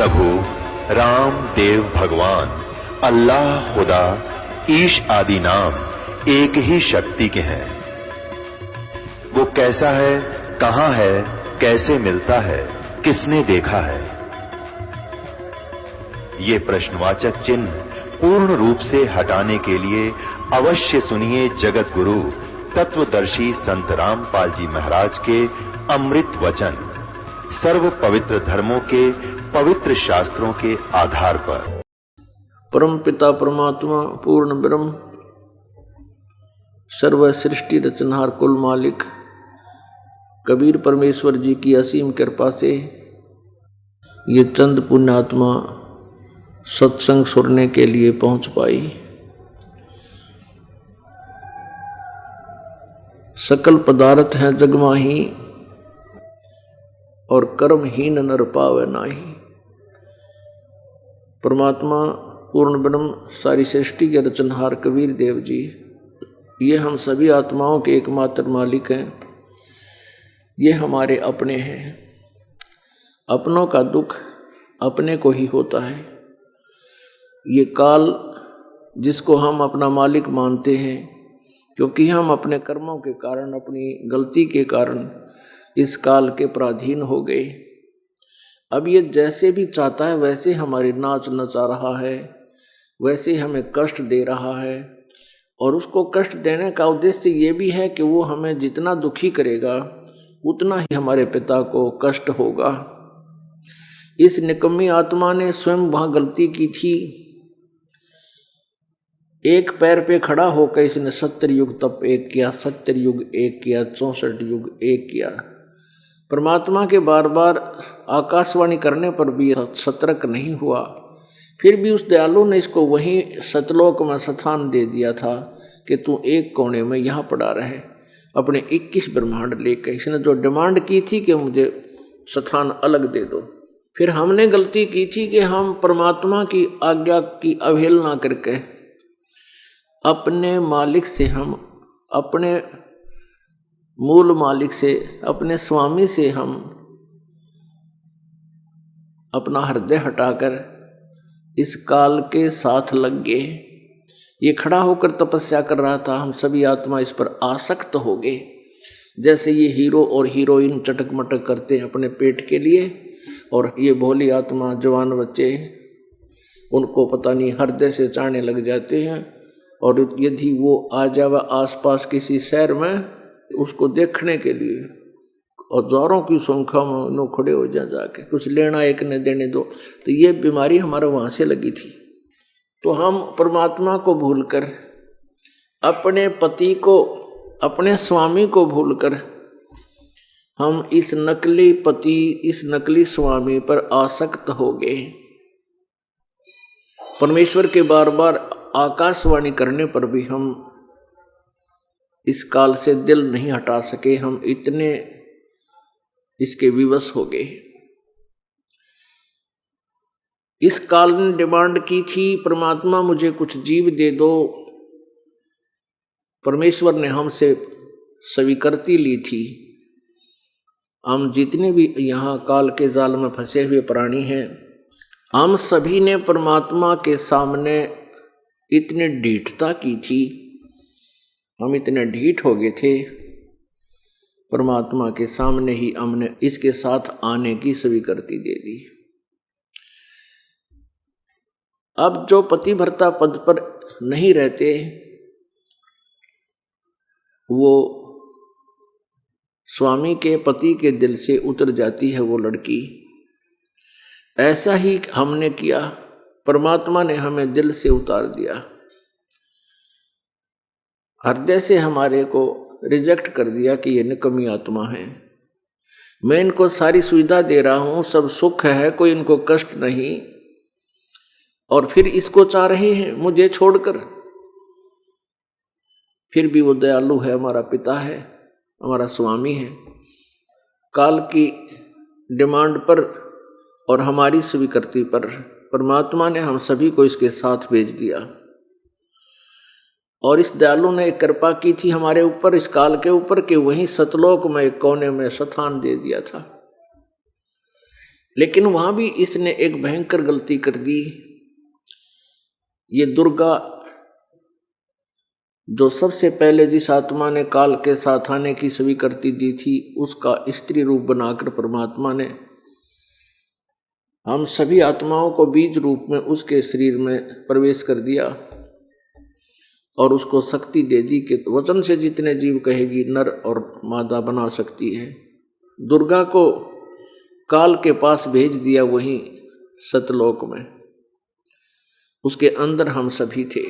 प्रभु राम देव भगवान अल्लाह खुदा ईश आदि नाम एक ही शक्ति के हैं। वो कैसा है, कहां है, कैसे मिलता है, किसने देखा है? ये प्रश्नवाचक चिन्ह पूर्ण रूप से हटाने के लिए अवश्य सुनिए जगत गुरु तत्वदर्शी संत रामपाल जी महाराज के अमृत वचन, सर्व पवित्र धर्मों के पवित्र शास्त्रों के आधार पर। परम पिता परमात्मा पूर्ण ब्रह्म सर्व सृष्टि रचनहार कुल मालिक कबीर परमेश्वर जी की असीम कृपा से ये चंद पुण्यात्मा सत्संग सुनने के लिए पहुंच पाई। सकल पदार्थ हैं जगमाही और कर्महीन नर पावे नाही। परमात्मा पूर्ण ब्रह्म सारी सृष्टि के रचनहार कबीर देव जी ये हम सभी आत्माओं के एकमात्र मालिक हैं। ये हमारे अपने हैं। अपनों का दुख अपने को ही होता है। ये काल जिसको हम अपना मालिक मानते हैं, क्योंकि हम अपने कर्मों के कारण, अपनी गलती के कारण इस काल के पराधीन हो गए। अब ये जैसे भी चाहता है वैसे हमारी नाच नचा रहा है, वैसे हमें कष्ट दे रहा है। और उसको कष्ट देने का उद्देश्य ये भी है कि वो हमें जितना दुखी करेगा उतना ही हमारे पिता को कष्ट होगा। इस निकम्मी आत्मा ने स्वयं वहाँ गलती की थी। एक पैर पे खड़ा होकर इसने 70 युग तप एक किया, 70 युग एक किया, 64 युग एक किया। परमात्मा के बार बार आकाशवाणी करने पर भी सतर्क नहीं हुआ। फिर भी उस दयालु ने इसको वहीं सतलोक में स्थान दे दिया था कि तू एक कोने में यहाँ पड़ा रहे। अपने 21 ब्रह्मांड लेकर इसने जो डिमांड की थी कि मुझे स्थान अलग दे दो। फिर हमने गलती की थी कि हम परमात्मा की आज्ञा की अवहेलना करके अपने मालिक से, हम अपने मूल मालिक से, अपने स्वामी से हम अपना हृदय हटाकर इस काल के साथ लग गए। ये खड़ा होकर तपस्या कर रहा था, हम सभी आत्मा इस पर आसक्त हो गए। जैसे ये हीरो और हीरोइन चटक मटक करते हैं अपने पेट के लिए, और ये भोली आत्मा जवान बच्चे उनको पता नहीं हृदय से चाहने लग जाते हैं। और यदि वो आ जावे आसपास किसी शहर में उसको देखने के लिए, हजारों की संख्या में उन्हों खड़े हो जाके कुछ लेना एक ने देने दो। तो ये बीमारी हमारे वहाँ से लगी थी। तो हम परमात्मा को भूलकर, अपने पति को, अपने स्वामी को भूलकर हम इस नकली पति, इस नकली स्वामी पर आसक्त हो गए। परमेश्वर के बार बार आकाशवाणी करने पर भी हम इस काल से दिल नहीं हटा सके। हम इतने इसके विवश हो गए। इस काल ने डिमांड की थी, परमात्मा मुझे कुछ जीव दे दो। परमेश्वर ने हमसे स्वीकृति ली थी। हम जितने भी यहाँ काल के जाल में फंसे हुए प्राणी हैं, हम सभी ने परमात्मा के सामने इतनी ढीठता की थी, हम इतने ढीठ हो गए थे। परमात्मा के सामने ही हमने इसके साथ आने की स्वीकृति दे दी। अब जो पतिव्रता पद पर नहीं रहते वो स्वामी के पति के दिल से उतर जाती है वो लड़की। ऐसा ही हमने किया, परमात्मा ने हमें दिल से उतार दिया। हृदय से हमारे को रिजेक्ट कर दिया कि ये निकम्मी आत्मा है। मैं इनको सारी सुविधा दे रहा हूं, सब सुख है, कोई इनको कष्ट नहीं, और फिर इसको चाह रहे हैं मुझे छोड़कर। फिर भी वो दयालु है, हमारा पिता है, हमारा स्वामी है। काल की डिमांड पर और हमारी स्वीकृति पर परमात्मा ने हम सभी को इसके साथ भेज दिया। और इस दयालु ने एक कृपा की थी हमारे ऊपर, इस काल के ऊपर, कि वहीं सतलोक में एक कोने में स्थान दे दिया था। लेकिन वहां भी इसने एक भयंकर गलती कर दी। ये दुर्गा जो सबसे पहले जिस आत्मा ने काल के साथ आने की स्वीकृति दी थी, उसका स्त्री रूप बनाकर परमात्मा ने हम सभी आत्माओं को बीज रूप में उसके शरीर में प्रवेश कर दिया और उसको शक्ति दे दी कि वचन से जितने जीव कहेगी नर और मादा बना सकती है। दुर्गा को काल के पास भेज दिया, वहीं सतलोक में, उसके अंदर हम सभी थे।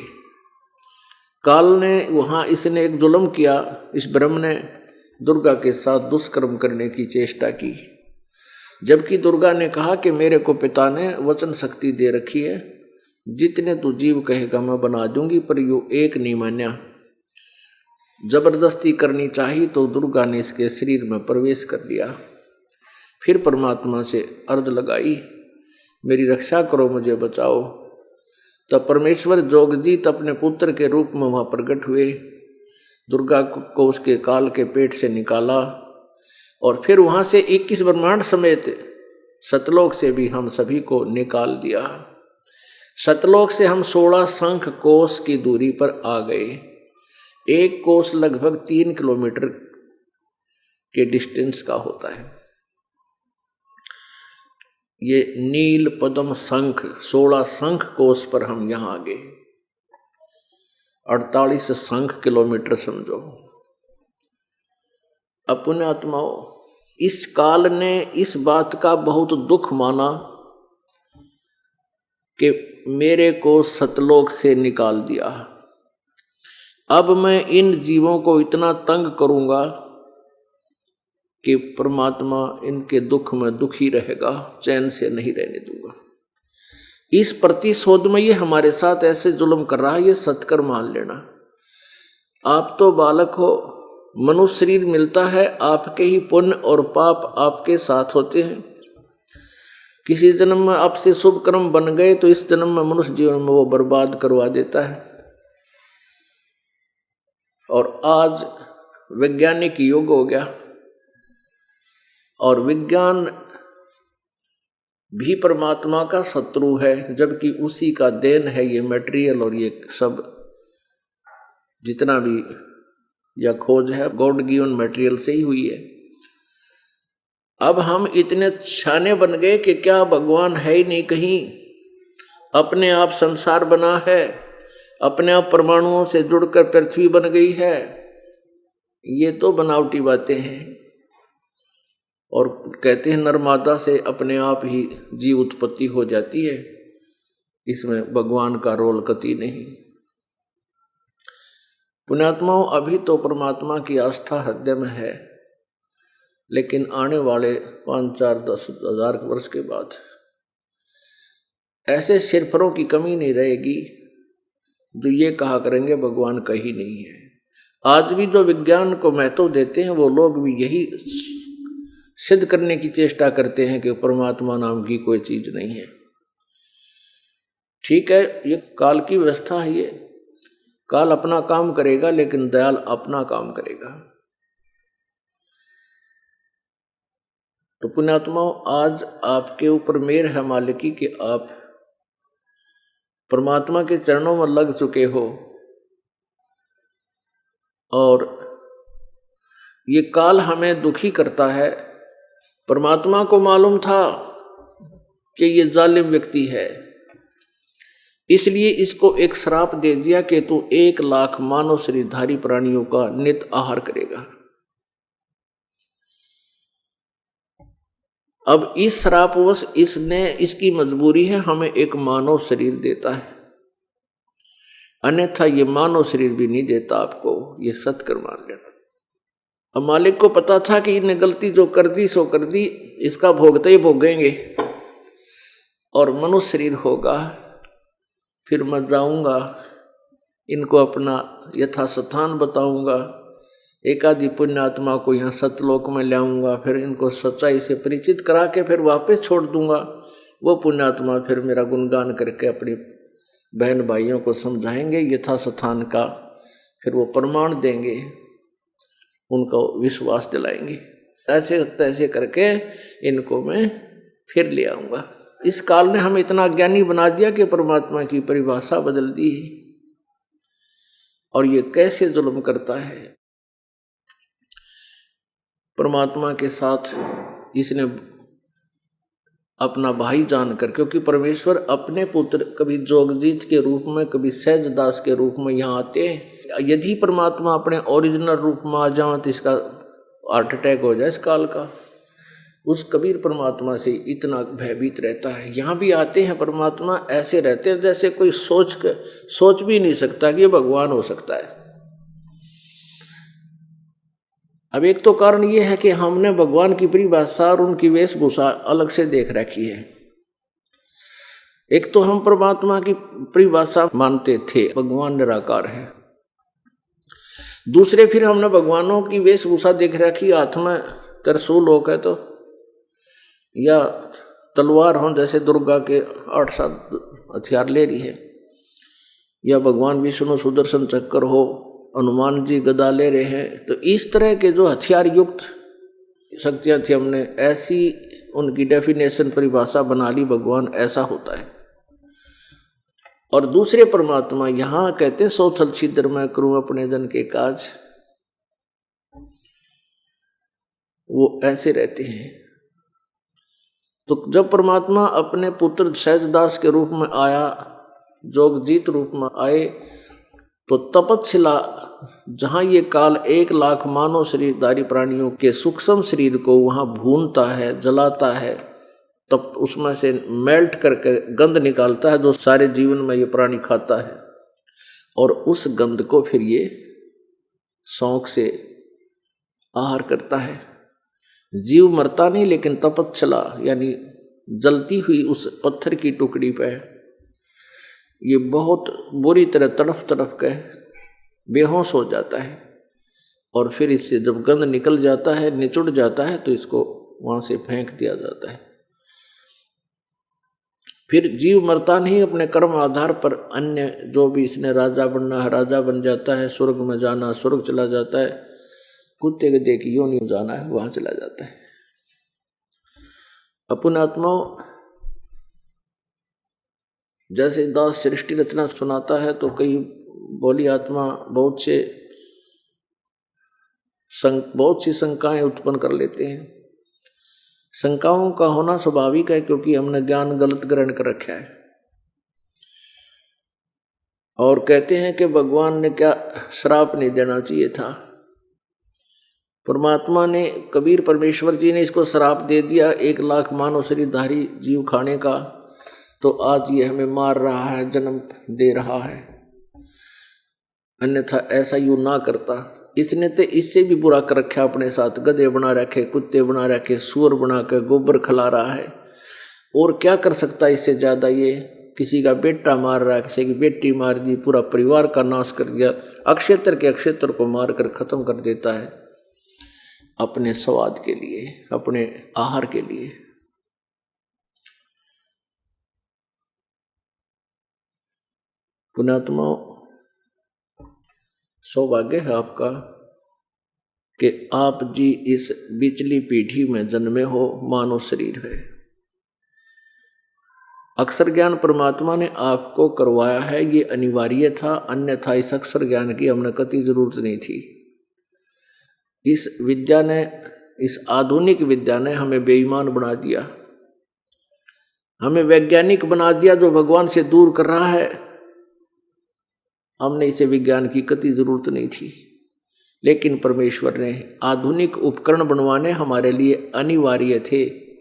काल ने वहां इसने एक जुल्म किया, इस ब्रह्म ने दुर्गा के साथ दुष्कर्म करने की चेष्टा की, जबकि दुर्गा ने कहा कि मेरे को पिता ने वचन शक्ति दे रखी है, जितने तू जीव कहेगा मैं बना दूंगी, पर यो एक नहीं मान्या। जबरदस्ती करनी चाहिए तो दुर्गा ने इसके शरीर में प्रवेश कर लिया। फिर परमात्मा से अर्ज लगाई, मेरी रक्षा करो, मुझे बचाओ। तब परमेश्वर जोगजीत अपने पुत्र के रूप में वहां प्रकट हुए, दुर्गा को उसके काल के पेट से निकाला और फिर वहां से 21 ब्रह्मांड समेत सतलोक से भी हम सभी को निकाल दिया। सतलोक से हम 16 शंख कोस की दूरी पर आ गए। एक कोस लगभग 3 किलोमीटर के डिस्टेंस का होता है। ये नील पद्म शंख 16 शंख कोस पर हम यहां आ गए। 48 शंख किलोमीटर समझो। अब पुण्यात्माओं, इस काल ने इस बात का बहुत दुख माना कि मेरे को सतलोक से निकाल दिया। अब मैं इन जीवों को इतना तंग करूंगा कि परमात्मा इनके दुख में दुखी रहेगा, चैन से नहीं रहने दूंगा। इस प्रतिशोध में ये हमारे साथ ऐसे जुल्म कर रहा है, ये सत्कर मान लेना। आप तो बालक हो, मनुष्य शरीर मिलता है, आपके ही पुण्य और पाप आपके साथ होते हैं। किसी जन्म में आपसे शुभ कर्म बन गए तो इस जन्म में मनुष्य जीवन में वो बर्बाद करवा देता है। और आज वैज्ञानिक युग हो गया और विज्ञान भी परमात्मा का शत्रु है, जबकि उसी का देन है ये मटेरियल और ये सब जितना भी यह खोज है गॉड गिवन मटेरियल से ही हुई है। अब हम इतने छाने बन गए कि क्या भगवान है ही नहीं कहीं, अपने आप संसार बना है, अपने आप परमाणुओं से जुड़कर पृथ्वी बन गई है। ये तो बनावटी बातें हैं। और कहते हैं नरमादा से अपने आप ही जीव उत्पत्ति हो जाती है, इसमें भगवान का रोल कतई नहीं। पुण्यात्माओं, अभी तो परमात्मा की आस्था हृदय में है, लेकिन आने वाले 5, 4, 10 हजार वर्ष के बाद ऐसे सिरफरों की कमी नहीं रहेगी जो ये कहा करेंगे भगवान कहीं नहीं है। आज भी जो विज्ञान को महत्व देते हैं वो लोग भी यही सिद्ध करने की चेष्टा करते हैं कि परमात्मा नाम की कोई चीज नहीं है। ठीक है, ये काल की व्यवस्था है। ये काल अपना काम करेगा, लेकिन दयाल अपना काम करेगा। तो पुण्यात्माओं, आज आपके ऊपर मेहर है मालिकी कि आप परमात्मा के चरणों में लग चुके हो। और ये काल हमें दुखी करता है। परमात्मा को मालूम था कि ये जालिम व्यक्ति है, इसलिए इसको एक श्राप दे दिया कि तू 1 लाख मानव शरीरधारी प्राणियों का नित आहार करेगा। अब इस श्रापवश इसकी मजबूरी है, हमें एक मानव शरीर देता है, अन्यथा ये मानव शरीर भी नहीं देता आपको। ये सत्कर मान लेना। अब मालिक को पता था कि इन्हें गलती जो कर दी सो कर दी, इसका भोगते ही भोगेंगे और मनुष्य शरीर होगा। फिर मैं जाऊंगा, इनको अपना यथास्थान बताऊंगा, एक आदि पुण्यात्मा को यहाँ सतलोक में लाऊंगा, फिर इनको सच्चाई से परिचित करा के फिर वापस छोड़ दूंगा। वो पुण्यात्मा फिर मेरा गुणगान करके अपनी बहन भाइयों को समझाएंगे यथास्थान का, फिर वो प्रमाण देंगे, उनको विश्वास दिलाएंगे। ऐसे तैसे करके इनको मैं फिर ले आऊंगा। इस काल ने हमें इतना अज्ञानी बना दिया कि परमात्मा की परिभाषा बदल दी है। और ये कैसे जुल्म करता है परमात्मा के साथ। इसने अपना भाई जानकर, क्योंकि परमेश्वर अपने पुत्र कभी जोगजीत के रूप में, कभी सहजदास के रूप में यहाँ आते हैं। यदि परमात्मा अपने ओरिजिनल रूप में आ जाए तो इसका हार्ट अटैक हो जाए इस काल का। उस कबीर परमात्मा से इतना भयभीत रहता है। यहाँ भी आते हैं परमात्मा, ऐसे रहते हैं जैसे कोई सोच भी नहीं सकता कि ये भगवान हो सकता है। अब एक तो कारण ये है कि हमने भगवान की परिभाषा और उनकी वेशभूषा अलग से देख रखी है। एक तो हम परमात्मा की परिभाषा मानते थे, भगवान निराकार है। दूसरे फिर हमने भगवानों की वेशभूषा देख रखी, हाथ में त्रिशूल हो गए तो, या तलवार हो जैसे दुर्गा के 8-7 हथियार ले रही है, या भगवान विष्णु सुदर्शन चक्र हो, हनुमान जी गदा ले रहे हैं। तो इस तरह के जो हथियार युक्त शक्तियां थी, हमने ऐसी उनकी डेफिनेशन परिभाषा बना ली, भगवान ऐसा होता है। और दूसरे परमात्मा यहाँ कहते हैं सो छल छिद्र मैं करूं अपने जन के काज, वो ऐसे रहते हैं। तो जब परमात्मा अपने पुत्र सहजदास के रूप में आया, जोगजीत रूप में आए, तो तपतशिला जहाँ ये काल 1 लाख मानव शरीरधारी प्राणियों के सूक्ष्म शरीर को वहाँ भूनता है, जलाता है, तब उसमें से मेल्ट करके गंध निकालता है जो सारे जीवन में ये प्राणी खाता है। और उस गंध को फिर ये शौक से आहार करता है। जीव मरता नहीं, लेकिन तपतशिला यानी जलती हुई उस पत्थर की टुकड़ी पे ये बहुत बुरी तरह तड़फ तड़फ के बेहोश हो जाता है। और फिर इससे जब गंध निकल जाता है, निचुड़ जाता है, तो इसको वहाँ से फेंक दिया जाता है। फिर जीव मरता नहीं, अपने कर्म आधार पर अन्य जो भी इसने राजा बनना है राजा बन जाता है, स्वर्ग में जाना स्वर्ग चला जाता है, कुत्ते गधे की योनि में जाना है वहाँ चला जाता है। अपन आत्माओं जैसे दास सृष्टि रचना सुनाता है तो कई बोली आत्मा बहुत सी शंकाएं उत्पन्न कर लेते हैं। शंकाओं का होना स्वाभाविक है, क्योंकि हमने ज्ञान गलत ग्रहण कर रखा है। और कहते हैं कि भगवान ने क्या श्राप नहीं देना चाहिए था। परमात्मा ने, कबीर परमेश्वर जी ने इसको श्राप दे दिया 1 लाख मानव शरीरधारी जीव खाने का, तो आज ये हमें मार रहा है, जन्म दे रहा है। अन्यथा ऐसा यूं ना करता। इसने तो इससे भी बुरा कर रखा अपने साथ, गधे बना रखे, कुत्ते बना रखे, सूअर बना के गोबर खिला रहा है। और क्या कर सकता है इससे ज्यादा? ये किसी का बेटा मार रहा है, किसी की बेटी मार दी, पूरा परिवार का नाश कर दिया, अक्षेत्र के अक्षेत्र को मार कर खत्म कर देता है अपने स्वाद के लिए, अपने आहार के लिए। पुण्यात्मा, सौभाग्य है आपका कि आप जी इस बिचली पीढ़ी में जन्मे हो, मानव शरीर है। अक्षर ज्ञान परमात्मा ने आपको करवाया है, ये अनिवार्य था, अन्यथा इस अक्षर ज्ञान की हमने कतई जरूरत नहीं थी। इस विद्या ने, इस आधुनिक विद्या ने हमें बेईमान बना दिया, हमें वैज्ञानिक बना दिया जो भगवान से दूर कर रहा है। हमने इसे विज्ञान की कतई जरूरत नहीं थी, लेकिन परमेश्वर ने आधुनिक उपकरण बनवाने हमारे लिए अनिवार्य थे।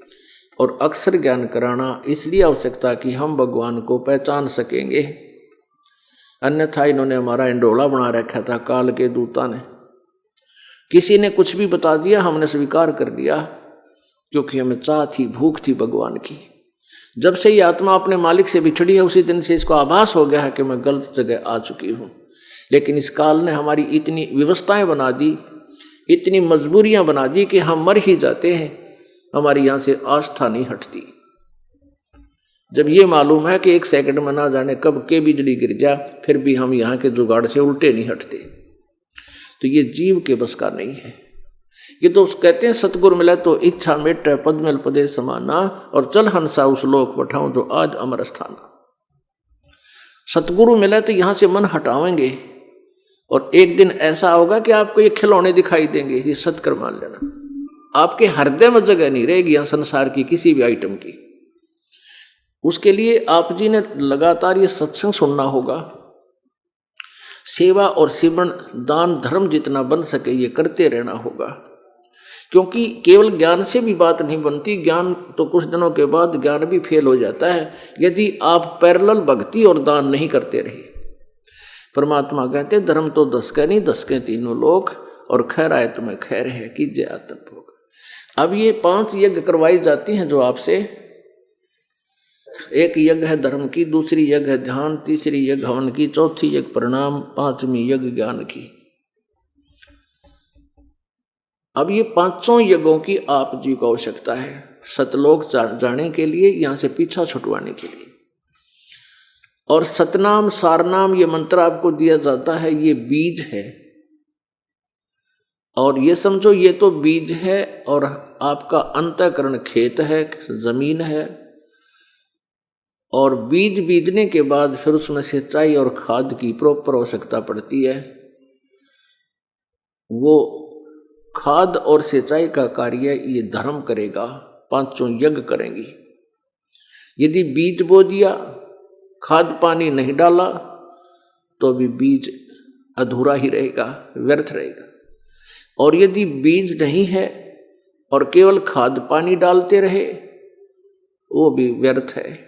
और अक्षर ज्ञान कराना इसलिए आवश्यकता कि हम भगवान को पहचान सकेंगे, अन्यथा इन्होंने हमारा इंडोला बना रखा था काल के दूता ने। किसी ने कुछ भी बता दिया, हमने स्वीकार कर लिया, क्योंकि हमें चाह थी, भूख थी भगवान की। जब से ये आत्मा अपने मालिक से बिछड़ी है, उसी दिन से इसको आभास हो गया है कि मैं गलत जगह आ चुकी हूँ। लेकिन इस काल ने हमारी इतनी व्यवस्थाएं बना दी, इतनी मजबूरियां बना दी कि हम मर ही जाते हैं, हमारी यहाँ से आस्था नहीं हटती। जब ये मालूम है कि 1 सेकंड में ना जाने कब के बिजली गिर जा, फिर भी हम यहाँ के जुगाड़ से उल्टे नहीं हटते। तो ये जीव के बस का नहीं है। ये तो कहते हैं सतगुरु मिला तो इच्छा मेटे पद्मल पदे समाना, और चल हंसा उस लोक पठाऊं जो आज अमर स्थाना। सतगुरु मिला तो यहां से मन हटावेंगे और एक दिन ऐसा होगा कि आपको ये खिलौने दिखाई देंगे, ये सत्कर मान लेना। आपके हृदय में जगह नहीं रहेगी यहां संसार की किसी भी आइटम की। उसके लिए आप जी ने लगातार ये सत्संग सुनना होगा, सेवा और सिमरन दान धर्म जितना बन सके ये करते रहना होगा, क्योंकि केवल ज्ञान से भी बात नहीं बनती। ज्ञान तो कुछ दिनों के बाद ज्ञान भी फेल हो जाता है यदि आप पैरेलल भक्ति और दान नहीं करते रहे। परमात्मा कहते धर्म तो 10 के नहीं 10 के तीनों लोक, और खैर आए तुम्हें खैर है कीजिए आत्म भोग। अब ये 5 यज्ञ करवाई जाती हैं जो आपसे, एक यज्ञ है धर्म की, दूसरी यज्ञ है ध्यान, तीसरी यज्ञ हवन की, चौथी यज्ञ प्रणाम, 5वीं यज्ञ ज्ञान की। अब ये 5 यज्ञों की आप जी को आवश्यकता है सतलोक जाने के लिए, यहां से पीछा छुटवाने के लिए। और सतनाम सारनाम ये मंत्र आपको दिया जाता है, ये बीज है। और ये समझो ये तो बीज है और आपका अंतःकरण खेत है, जमीन है। और बीज बीजने के बाद फिर उसमें सिंचाई और खाद की प्रॉपर आवश्यकता पड़ती है। वो खाद और सिंचाई का कार्य ये धर्म करेगा, 5 यज्ञ करेंगी। यदि बीज बो दिया, खाद पानी नहीं डाला, तो भी बीज अधूरा ही रहेगा, व्यर्थ रहेगा। और यदि बीज नहीं है और केवल खाद पानी डालते रहे, वो भी व्यर्थ है।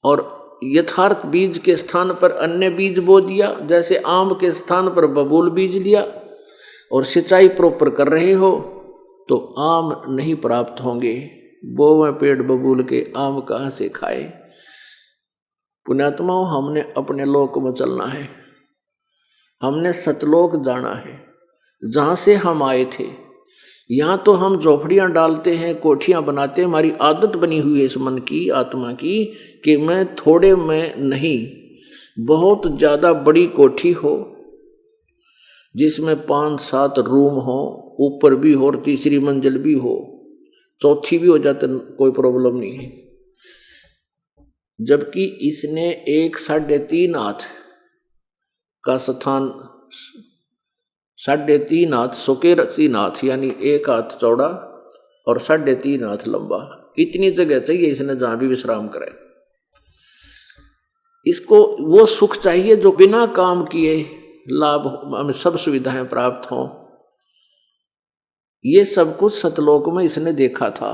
और यथार्थ बीज के स्थान पर अन्य बीज बो दिया, जैसे आम के स्थान पर बबूल बीज लिया, और सिंचाई प्रॉपर कर रहे हो तो आम नहीं प्राप्त होंगे। बोवें पेड़ बबूल के, आम कहाँ से खाए। पुण्यात्माओं, हमने अपने लोक में चलना है, हमने सतलोक जाना है जहाँ से हम आए थे। यहाँ तो हम झोपड़ियाँ डालते हैं, कोठियाँ बनाते हैं। हमारी आदत बनी हुई है इस मन की, आत्मा की, कि मैं थोड़े में नहीं, बहुत ज़्यादा बड़ी कोठी हो जिसमें 5-7 रूम हो, ऊपर भी हो और तीसरी मंजिल भी हो, चौथी भी हो जाते, कोई प्रॉब्लम नहीं है। जबकि इसने 1 3.5 हाथ का स्थान, 3.5 हाथ सुकेर 3 हाथ, यानी 1 हाथ चौड़ा और 3.5 हाथ लंबा, इतनी जगह चाहिए इसने जहां भी विश्राम करे। इसको वो सुख चाहिए जो बिना काम किए लाभ हमें सब सुविधाएं प्राप्त हों। ये सब कुछ सतलोक में इसने देखा था।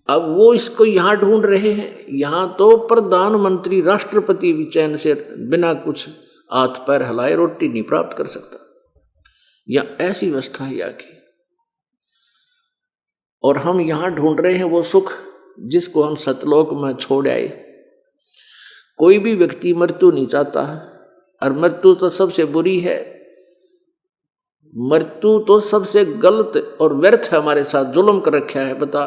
अब वो इसको यहां ढूंढ रहे हैं। यहां तो प्रधानमंत्री राष्ट्रपति भी चैन से बिना कुछ हाथ पैर हिलाए रोटी नहीं प्राप्त कर सकता, या ऐसी व्यवस्था है यहाँ की। और हम यहां ढूंढ रहे हैं वो सुख जिसको हम सतलोक में छोड़ आए। कोई भी व्यक्ति मृत्यु नहीं चाहता, और मृत्यु तो सबसे बुरी है। मृत्यु तो सबसे गलत और व्यर्थ है, हमारे साथ जुल्म कर रखा है। बता,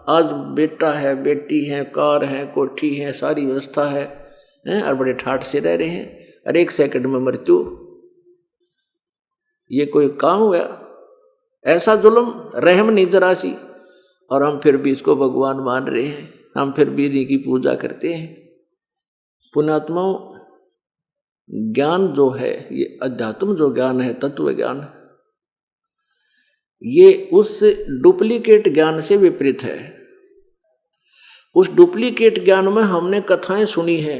आज बेटा है, बेटी है, कार है, कोठी है, सारी व्यवस्था है, और बड़े ठाठ से रह रहे हैं, और 1 सेकंड में मृत्यु। ये कोई काम हुआ? ऐसा जुल्म, रहम नहीं जरा सी। और हम फिर भी इसको भगवान मान रहे हैं, हम फिर भी इन्हीं की पूजा करते हैं। पुण्यात्माओं, ज्ञान जो है, ये अध्यात्म जो ज्ञान है, तत्व ज्ञान, ये उस डुप्लीकेट ज्ञान से विपरीत है। उस डुप्लीकेट ज्ञान में हमने कथाएं सुनी है,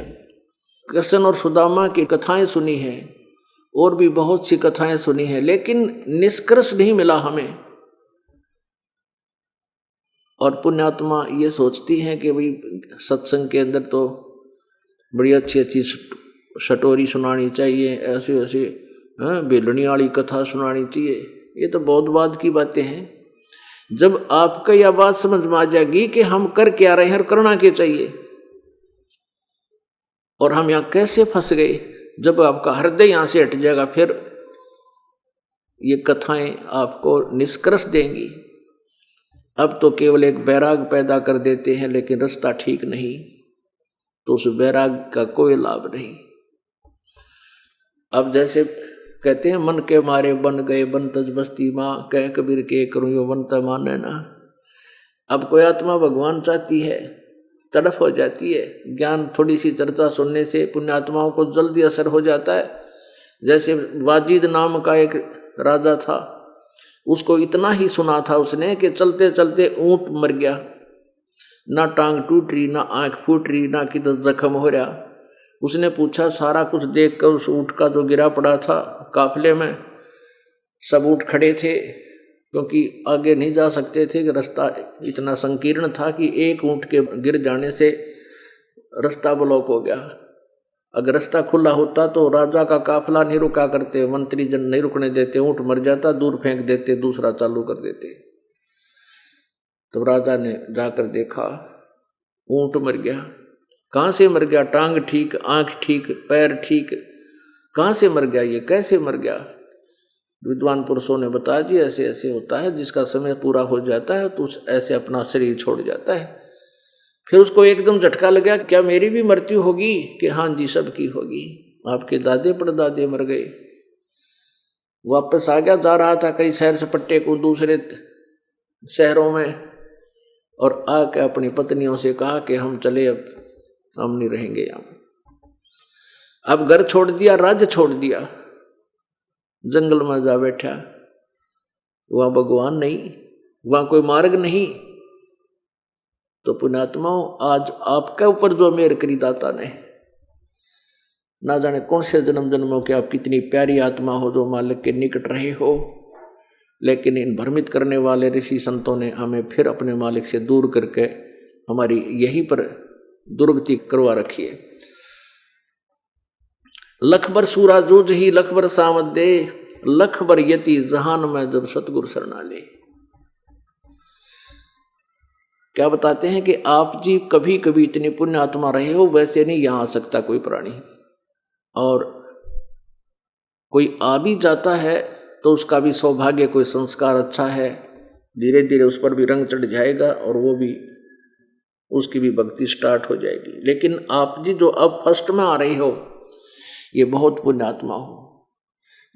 कृष्ण और सुदामा की कथाएं सुनी है, और भी बहुत सी कथाएं सुनी है, लेकिन निष्कर्ष नहीं मिला हमें। और पुण्यात्मा ये सोचती हैं कि भाई सत्संग के अंदर तो बड़ी अच्छी अच्छी शटोरी सुनानी चाहिए, ऐसे ऐसे बेलनी वाली कथा सुनानी चाहिए। ये तो बहुत बाद की बातें हैं। जब आपका यह बात समझ में आ जाएगी कि हम कर क्या रहे हैं और करना क्या चाहिए, और हम यहाँ कैसे फंस गए, जब आपका हृदय यहाँ से हट जाएगा, फिर ये कथाएं आपको निष्कर्ष देंगी। अब तो केवल एक बैराग पैदा कर देते हैं, लेकिन रास्ता ठीक नहीं, तो उस बैराग का कोई लाभ नहीं। अब जैसे कहते हैं मन के मारे बन गए बन तज बस्ती माँ, कह कबीर के करूँ यो बन त माने ना। अब कोई आत्मा भगवान चाहती है, तड़फ हो जाती है, ज्ञान थोड़ी सी चर्चा सुनने से पुण्यात्माओं को जल्दी असर हो जाता है। जैसे वाजिद नाम का एक राजा था, उसको इतना ही सुना था उसने कि चलते चलते ऊंट मर गया, ना टांग टूट रही, ना आंख फूट रही, ना किधर जख्म हो रहा। उसने पूछा, सारा कुछ देखकर उस ऊंट का जो गिरा पड़ा था, काफिले में सब ऊंट खड़े थे क्योंकि आगे नहीं जा सकते थे कि रास्ता इतना संकीर्ण था कि एक ऊंट के गिर जाने से रास्ता ब्लॉक हो गया। अगर रास्ता खुला होता तो राजा का काफिला नहीं रुका करते, मंत्री जन नहीं रुकने देते, ऊंट मर जाता, दूर फेंक देते, दूसरा चालू कर देते। तो राजा ने जाकर देखा, ऊंट मर गया। कहाँ से मर गया? टांग ठीक, आंख ठीक, पैर ठीक, कहाँ से मर गया? ये कैसे मर गया? विद्वान पुरुषों ने बताया जी ऐसे ऐसे होता है, जिसका समय पूरा हो जाता है तो ऐसे अपना शरीर छोड़ जाता है। फिर उसको एकदम झटका लगा, क्या मेरी भी मृत्यु होगी? कि हाँ जी सबकी होगी, आपके दादे परदादे मर गए। वापस आ गया, जा रहा था कई शहर सपट्टे को दूसरे शहरों में, और आके अपनी पत्नियों से कहा कि हम चले, अब हम नहीं रहेंगे यहाँ। अब घर छोड़ दिया, राज्य छोड़ दिया, जंगल में जा बैठा। वहां भगवान नहीं, वहां कोई मार्ग नहीं। तो पुण्यात्माओं, आज आपके ऊपर जो मेहर करी दाता ने, ना जाने कौन से जन्म जन्मों के आप कितनी प्यारी आत्मा हो जो मालिक के निकट रहे हो, लेकिन इन भ्रमित करने वाले ऋषि संतों ने हमें फिर अपने मालिक से दूर करके हमारी यहीं पर दुर्गति करवा रखी है। लख बर सूरा जूझ ही लख बर सामत दे, लख बर यति जहान में जब सतगुरु शरणा ले। क्या बताते हैं कि आप जी कभी कभी इतने पुण्य आत्मा रहे हो, वैसे नहीं यहां आ सकता कोई प्राणी, और कोई आ भी जाता है तो उसका भी सौभाग्य, कोई संस्कार अच्छा है, धीरे धीरे उस पर भी रंग चढ़ जाएगा और वो भी, उसकी भी भक्ति स्टार्ट हो जाएगी। लेकिन आप जी जो अब फर्स्ट में आ रहे हो, ये बहुत पुण्यात्मा हो।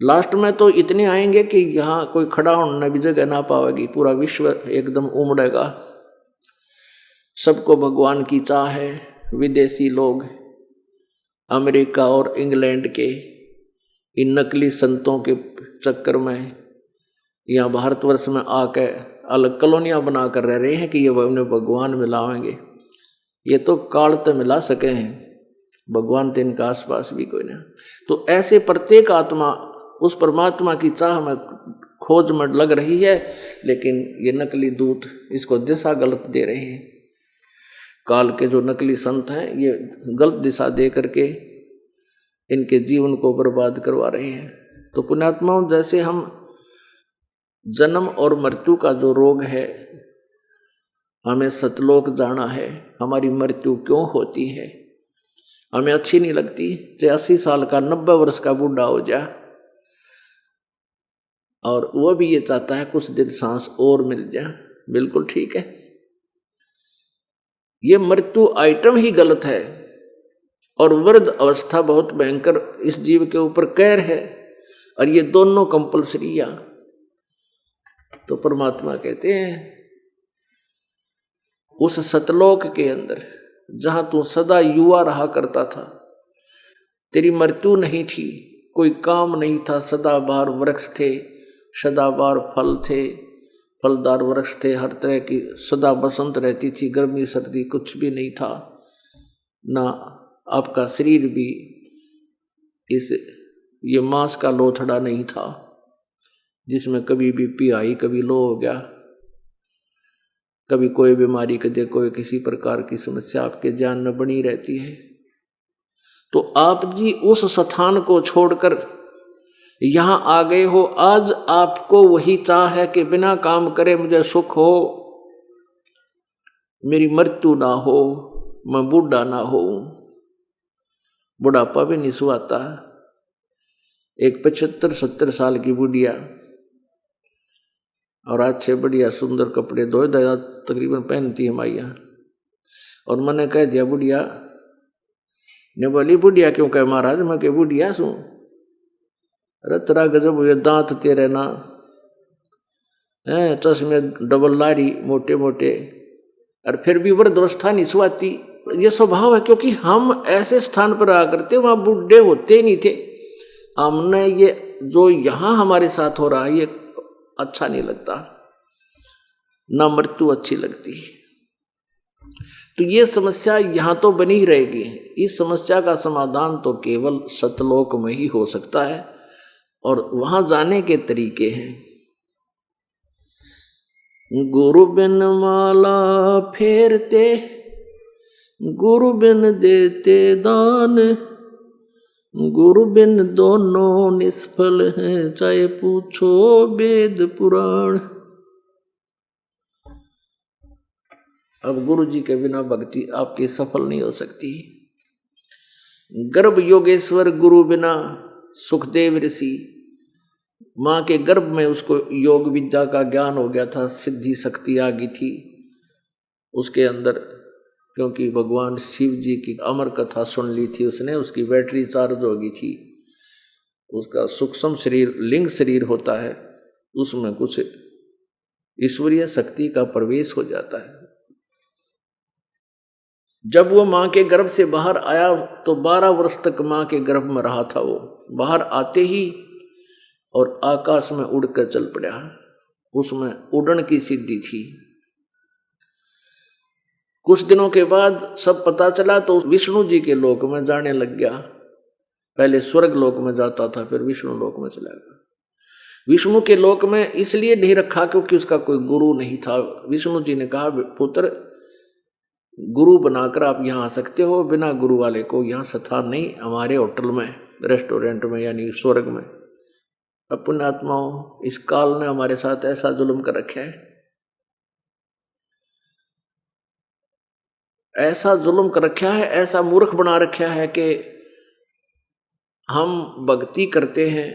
लास्ट में तो इतने आएंगे कि यहाँ कोई खड़ा होने भी जगह ना पाएगी, पूरा विश्व एकदम उमड़ेगा। सबको भगवान की चाह है। विदेशी लोग अमेरिका और इंग्लैंड के इन नकली संतों के चक्कर में यहाँ भारतवर्ष में आकर अलग कॉलोनियाँ बना कर रह रहे हैं कि ये उन्हें भगवान मिलाएंगे। ये तो काल तो मिला सके हैं, भगवान तो इनका आसपास भी कोई नहीं। तो ऐसे प्रत्येक आत्मा उस परमात्मा की चाह में खोज में लग रही है, लेकिन ये नकली दूत इसको दिशा गलत दे रहे हैं। काल के जो नकली संत हैं ये गलत दिशा दे करके इनके जीवन को बर्बाद करवा रहे हैं। तो पुण्यात्माओं, जैसे हम जन्म और मृत्यु का जो रोग है, हमें सतलोक जाना है, हमारी मृत्यु क्यों होती है, हमें अच्छी नहीं लगती। चाहे 80 साल का 90 वर्ष का बूढ़ा हो जा, और वह भी ये चाहता है कुछ देर सांस और मिल जाए, बिल्कुल ठीक है। ये मृत्यु आइटम ही गलत है, और वृद्ध अवस्था बहुत भयंकर इस जीव के ऊपर कहर है, और ये दोनों कंपलसरी। तो परमात्मा कहते हैं उस सतलोक के अंदर जहां तू सदा युवा रहा करता था, तेरी मृत्यु नहीं थी, कोई काम नहीं था, सदाबहार वृक्ष थे, सदाबहार फल थे, फलदार वृक्ष थे, हर तरह की सदा बसंत रहती थी, गर्मी सर्दी कुछ भी नहीं था ना। आपका शरीर भी ये मांस का लोथड़ा नहीं था जिसमें कभी बीपी आई, कभी लो हो गया, कभी कोई बीमारी, कभी कोई किसी प्रकार की समस्या आपके जान में बनी रहती है। तो आप जी उस स्थान को छोड़कर यहां आ गए हो। आज आपको वही चाह है कि बिना काम करे मुझे सुख हो, मेरी मृत्यु ना हो, मैं बूढ़ा ना हो। बुढ़ापा भी नहीं सुहाता। एक 75-70 साल की बुढ़िया, और अच्छे बढ़िया सुंदर कपड़े धोए दया तकरीबन पहनती है माइया, और मैंने कह दिया बुढ़िया ने, बोली बुढ़िया क्यों कहे महाराज, मैं कह बुढ़िया सू, अरे तेरा गजब हुए, दांत तेरे ना हैं, चश्मे डबल लारी मोटे मोटे, और फिर भी वृद्धावस्था नहीं सुहाती। ये स्वभाव है, क्योंकि हम ऐसे स्थान पर आ करते वहां बुढ़े होते ही नहीं थे। हमने ये जो यहाँ हमारे साथ हो रहा है ये अच्छा नहीं लगता, ना मृत्यु अच्छी लगती। तो ये समस्या यहाँ तो बनी ही रहेगी। इस समस्या का समाधान तो केवल सतलोक में ही हो सकता है, और वहां जाने के तरीके हैं। गुरु बिन माला फेरते, गुरु बिन देते दान, गुरु बिन दोनों निष्फल हैं, चाहे पूछो वेद पुराण। अब गुरु जी के बिना भक्ति आपकी सफल नहीं हो सकती। गर्भ योगेश्वर गुरु बिना, सुखदेव ऋषि माँ के गर्भ में उसको योग विद्या का ज्ञान हो गया था, सिद्धि शक्ति आ गई थी उसके अंदर, क्योंकि भगवान शिव जी की अमर कथा सुन ली थी उसने, उसकी बैटरी चार्ज हो गई थी। उसका सूक्ष्म शरीर लिंग शरीर होता है, उसमें कुछ ईश्वरीय शक्ति का प्रवेश हो जाता है। जब वो माँ के गर्भ से बाहर आया तो 12 वर्ष तक माँ के गर्भ में रहा था। वो बाहर आते ही और आकाश में उड़कर चल पड़ा, उसमें उड़न की सिद्धि थी। कुछ दिनों के बाद सब पता चला तो विष्णु जी के लोक में जाने लग गया। पहले स्वर्ग लोक में जाता था, फिर विष्णु लोक में चला गया। विष्णु के लोक में इसलिए नहीं रखा क्योंकि उसका कोई गुरु नहीं था। विष्णु जी ने कहा, पुत्र गुरु बनाकर आप यहाँ आ सकते हो, बिना गुरु वाले को यहाँ स्थान नहीं, हमारे होटल में, रेस्टोरेंट में, यानी स्वर्ग में। अब पुण्यात्माओं, इस काल ने हमारे साथ ऐसा जुल्म कर रखा है, ऐसा जुल्म कर रखा है, ऐसा मूर्ख बना रखा है कि हम भक्ति करते हैं,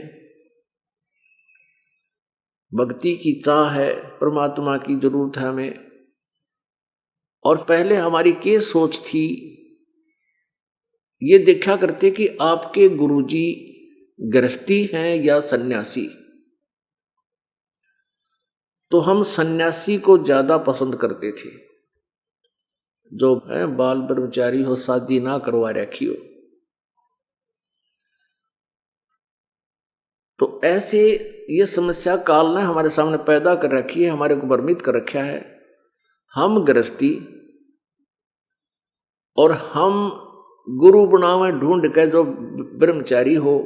भक्ति की चाह है, परमात्मा की जरूरत है हमें, और पहले हमारी क्या सोच थी, ये देखा करते कि आपके गुरुजी गृहस्थी हैं या सन्यासी। तो हम सन्यासी को ज्यादा पसंद करते थे, जो है बाल ब्रह्मचारी हो, शादी ना करवा रखी हो। तो ऐसे ये समस्या काल ने हमारे सामने पैदा कर रखी है, हमारे को भ्रमित कर रखा है। हम गृहस्थी और हम गुरु बनावे ढूंढ के जो ब्रह्मचारी हो,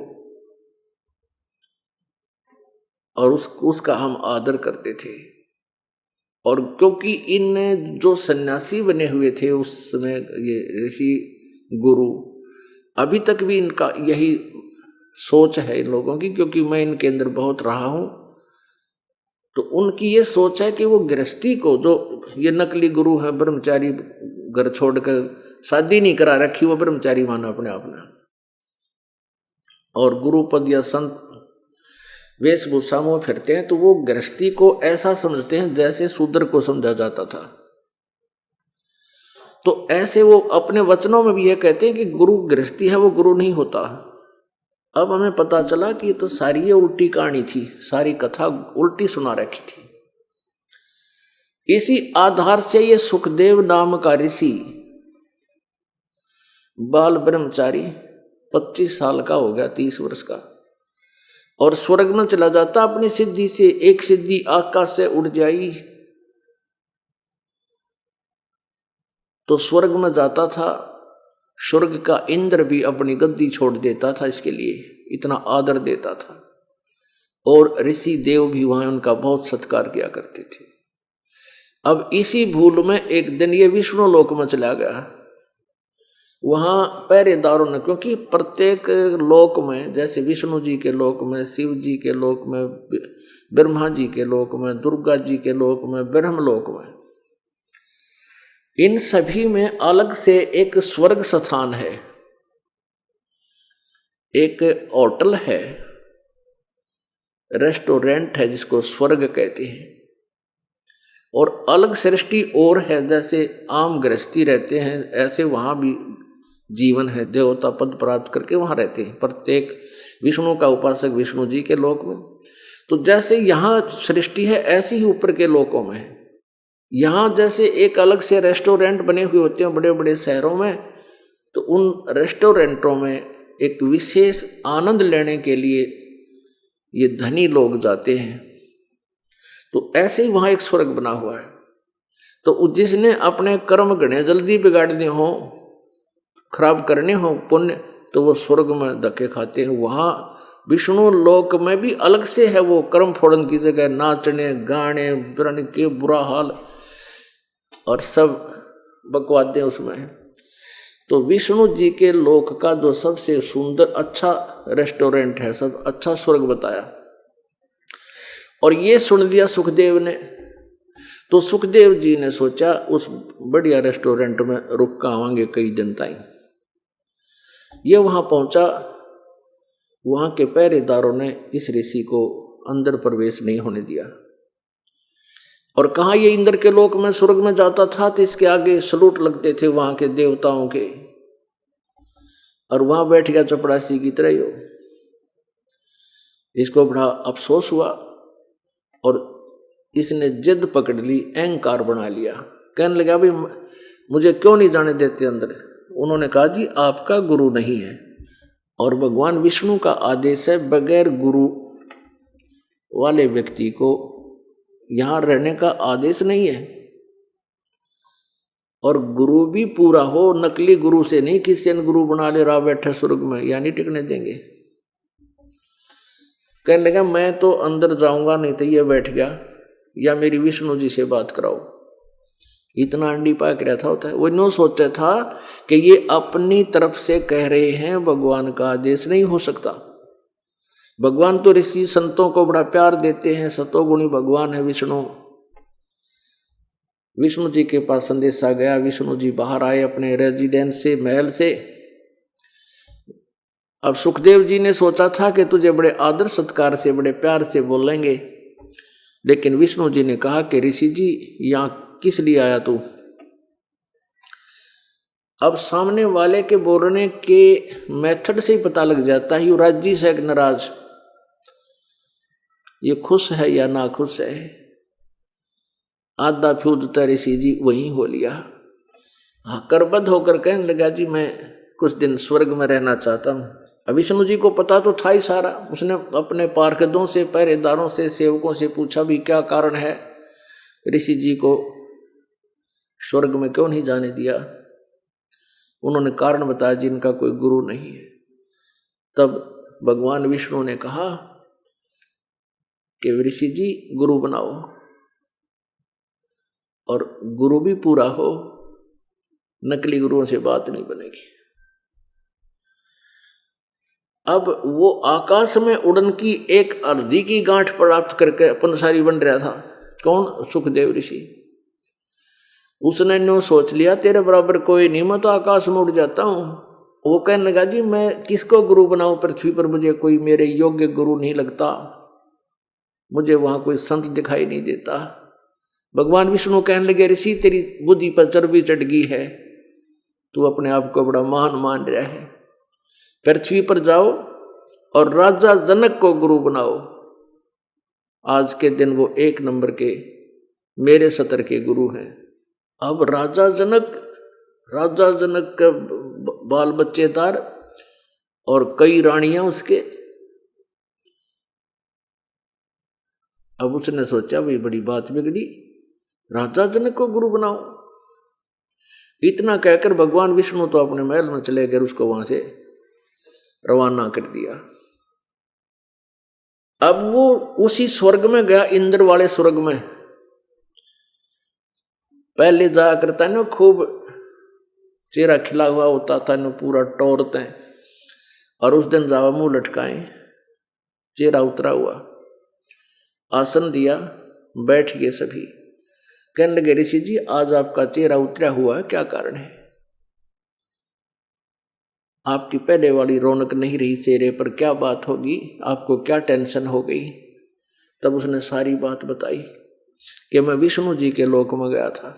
और उसका हम आदर करते थे। और क्योंकि इन जो सन्यासी बने हुए थे उस समय, ये ऋषि गुरु, अभी तक भी इनका यही सोच है इन लोगों की, क्योंकि मैं इनके अंदर बहुत रहा हूं, तो उनकी ये सोच है कि वो गृहस्थी को, जो ये नकली गुरु है, ब्रह्मचारी घर छोड़कर शादी नहीं करा रखी, वो ब्रह्मचारी माना अपने आप में, और गुरु पद या संत वेशभूषा में फिरते हैं, तो वो गृहस्थी को ऐसा समझते हैं जैसे शूद्र को समझा जाता था। तो ऐसे वो अपने वचनों में भी यह कहते हैं कि गुरु गृहस्थी है, वो गुरु नहीं होता। अब हमें पता चला कि तो सारी ये उल्टी कहानी थी, सारी कथा उल्टी सुना रखी थी। इसी आधार से ये सुखदेव नाम का ऋषि बाल ब्रह्मचारी 25 साल का हो गया, 30 वर्ष का, और स्वर्ग में चला जाता अपनी सिद्धि से। एक सिद्धि आकाश से उड़ जाई तो स्वर्ग में जाता था। स्वर्ग का इंद्र भी अपनी गद्दी छोड़ देता था इसके लिए, इतना आदर देता था, और ऋषि देव भी वहां उनका बहुत सत्कार किया करते थे। अब इसी भूल में एक दिन ये विष्णु लोक में चला गया। वहां पहरेदारों ने, क्योंकि प्रत्येक लोक में, जैसे विष्णु जी के लोक में, शिव जी के लोक में, ब्रह्मा जी के लोक में, दुर्गा जी के लोक में, ब्रह्म लोक में, इन सभी में अलग से एक स्वर्ग स्थान है, एक होटल है, रेस्टोरेंट है जिसको स्वर्ग कहते हैं, और अलग सृष्टि और है। जैसे आम गृहस्थी रहते हैं, ऐसे वहां भी जीवन है, देवता पद प्राप्त करके वहां रहते हैं। प्रत्येक विष्णु का उपासक विष्णु जी के लोक में। तो जैसे यहाँ सृष्टि है ऐसी ही ऊपर के लोकों में है। यहाँ जैसे एक अलग से रेस्टोरेंट बने हुए होते हैं बड़े बड़े शहरों में, तो उन रेस्टोरेंटों में एक विशेष आनंद लेने के लिए ये धनी लोग जाते हैं। तो ऐसे ही वहाँ एक स्वर्ग बना हुआ है। तो जिसने अपने कर्म गणे जल्दी बिगाड़ने हो, खराब करने हो पुण्य, तो वो स्वर्ग में धक्के खाते हैं। वहाँ विष्णु लोक में भी अलग से है वो कर्म फोड़न की जगह, नाचने गाने पुराने के बुरा हाल और सब बकवादे उसमें है। तो विष्णु जी के लोक का जो सबसे सुंदर अच्छा रेस्टोरेंट है, सब अच्छा स्वर्ग बताया। और ये सुन लिया सुखदेव ने। तो सुखदेव जी ने सोचा उस बढ़िया रेस्टोरेंट में रुक कर आवांगे कई दिन ताई। ये वहां पहुंचा, वहां के पहरेदारों ने इस ऋषि को अंदर प्रवेश नहीं होने दिया और कहा ये इंद्र के लोक में स्वर्ग में जाता था तो इसके आगे सलूट लगते थे वहां के देवताओं के, और वहां बैठ गया चपड़ासी की तरह ही हो। इसको बड़ा अफसोस हुआ और इसने जिद पकड़ ली, अहंकार बना लिया। कहने लगा भाई मुझे क्यों नहीं जाने देते अंदर। उन्होंने कहा जी आपका गुरु नहीं है और भगवान विष्णु का आदेश है बगैर गुरु वाले व्यक्ति को यहां रहने का आदेश नहीं है। और गुरु भी पूरा हो, नकली गुरु से नहीं, किसी ने गुरु बना ले रहा बैठा स्वर्ग में, या नहीं टिकने देंगे। कहने लगा मैं तो अंदर जाऊंगा नहीं तो ये बैठ गया, या मेरी विष्णु जी से बात कराओ। इतना अंडी पाक रहा था होता है। वो नो सोचा था कि ये अपनी तरफ से कह रहे हैं, भगवान का आदेश नहीं हो सकता। भगवान तो ऋषि संतों को बड़ा प्यार देते हैं, सतोगुणी भगवान है विष्णु। विष्णु जी के पास संदेशा गया, विष्णु जी बाहर आए अपने रेजिडेंस से, महल से। अब सुखदेव जी ने सोचा था कि तुझे बड़े आदर सत्कार से बड़े प्यार से बोलेंगे, लेकिन विष्णु जी ने कहा कि ऋषि जी यहां किस लिए आया तू। अब सामने वाले के बोलने के मेथड से ही पता लग जाता है युवराज से एक नाराज, ये खुश है या ना खुश है। आधा फ्यूजता ऋषि जी वही हो लिया, करबद्ध होकर कहने लगा जी मैं कुछ दिन स्वर्ग में रहना चाहता हूं। अब विष्णु जी को पता तो था ही सारा। उसने अपने पार्षदों से, पहरेदारों से, सेवकों से पूछा भी क्या कारण है ऋषि जी को स्वर्ग में क्यों नहीं जाने दिया। उन्होंने कारण बताया जिनका कोई गुरु नहीं है। तब भगवान विष्णु ने कहा कि ऋषि जी गुरु बनाओ, और गुरु भी पूरा हो, नकली गुरुओं से बात नहीं बनेगी। अब वो आकाश में उड़न की एक अर्धी की गांठ प्राप्त करके पंसारी बन रहा था। कौन? सुखदेव ऋषि। उसने न्यू सोच लिया तेरे बराबर कोई नहीं, मैं तो आकाश में उड़ जाता हूं। वो कहने लगा जी मैं किसको गुरु बनाऊं, पृथ्वी पर मुझे कोई मेरे योग्य गुरु नहीं लगता, मुझे वहां कोई संत दिखाई नहीं देता। भगवान विष्णु कहने लगे ऋषि तेरी बुद्धि पर चर्बी चढ़ गई है, तू अपने आप को बड़ा महान मान रहा है। पृथ्वी पर जाओ और राजा जनक को गुरु बनाओ। आज के दिन वो 1 नंबर के मेरे सतर के गुरु हैं। अब राजा जनक के बाल बच्चेदार और कई रानियां उसके। अब उसने सोचा भाई बड़ी बात बिगड़ी, राजा जनक को गुरु बनाओ। इतना कहकर भगवान विष्णु तो अपने महल में चले गए, उसको वहां से रवाना कर दिया। अब वो उसी स्वर्ग में गया, इंद्र वाले स्वर्ग में। पहले जाया करता है ना, खूब चेहरा खिला हुआ होता था ना, पूरा टोरते, और उस दिन जावा मुंह लटकाए, चेहरा उतरा हुआ। आसन दिया, बैठ गए सभी। कहने लगे ऋषि जी आज आपका चेहरा उतरा हुआ है, क्या कारण है? आपकी पहले वाली रौनक नहीं रही चेहरे पर, क्या बात होगी? आपको क्या टेंशन हो गई? तब उसने सारी बात बताई कि मैं विष्णु जी के लोक में गया था,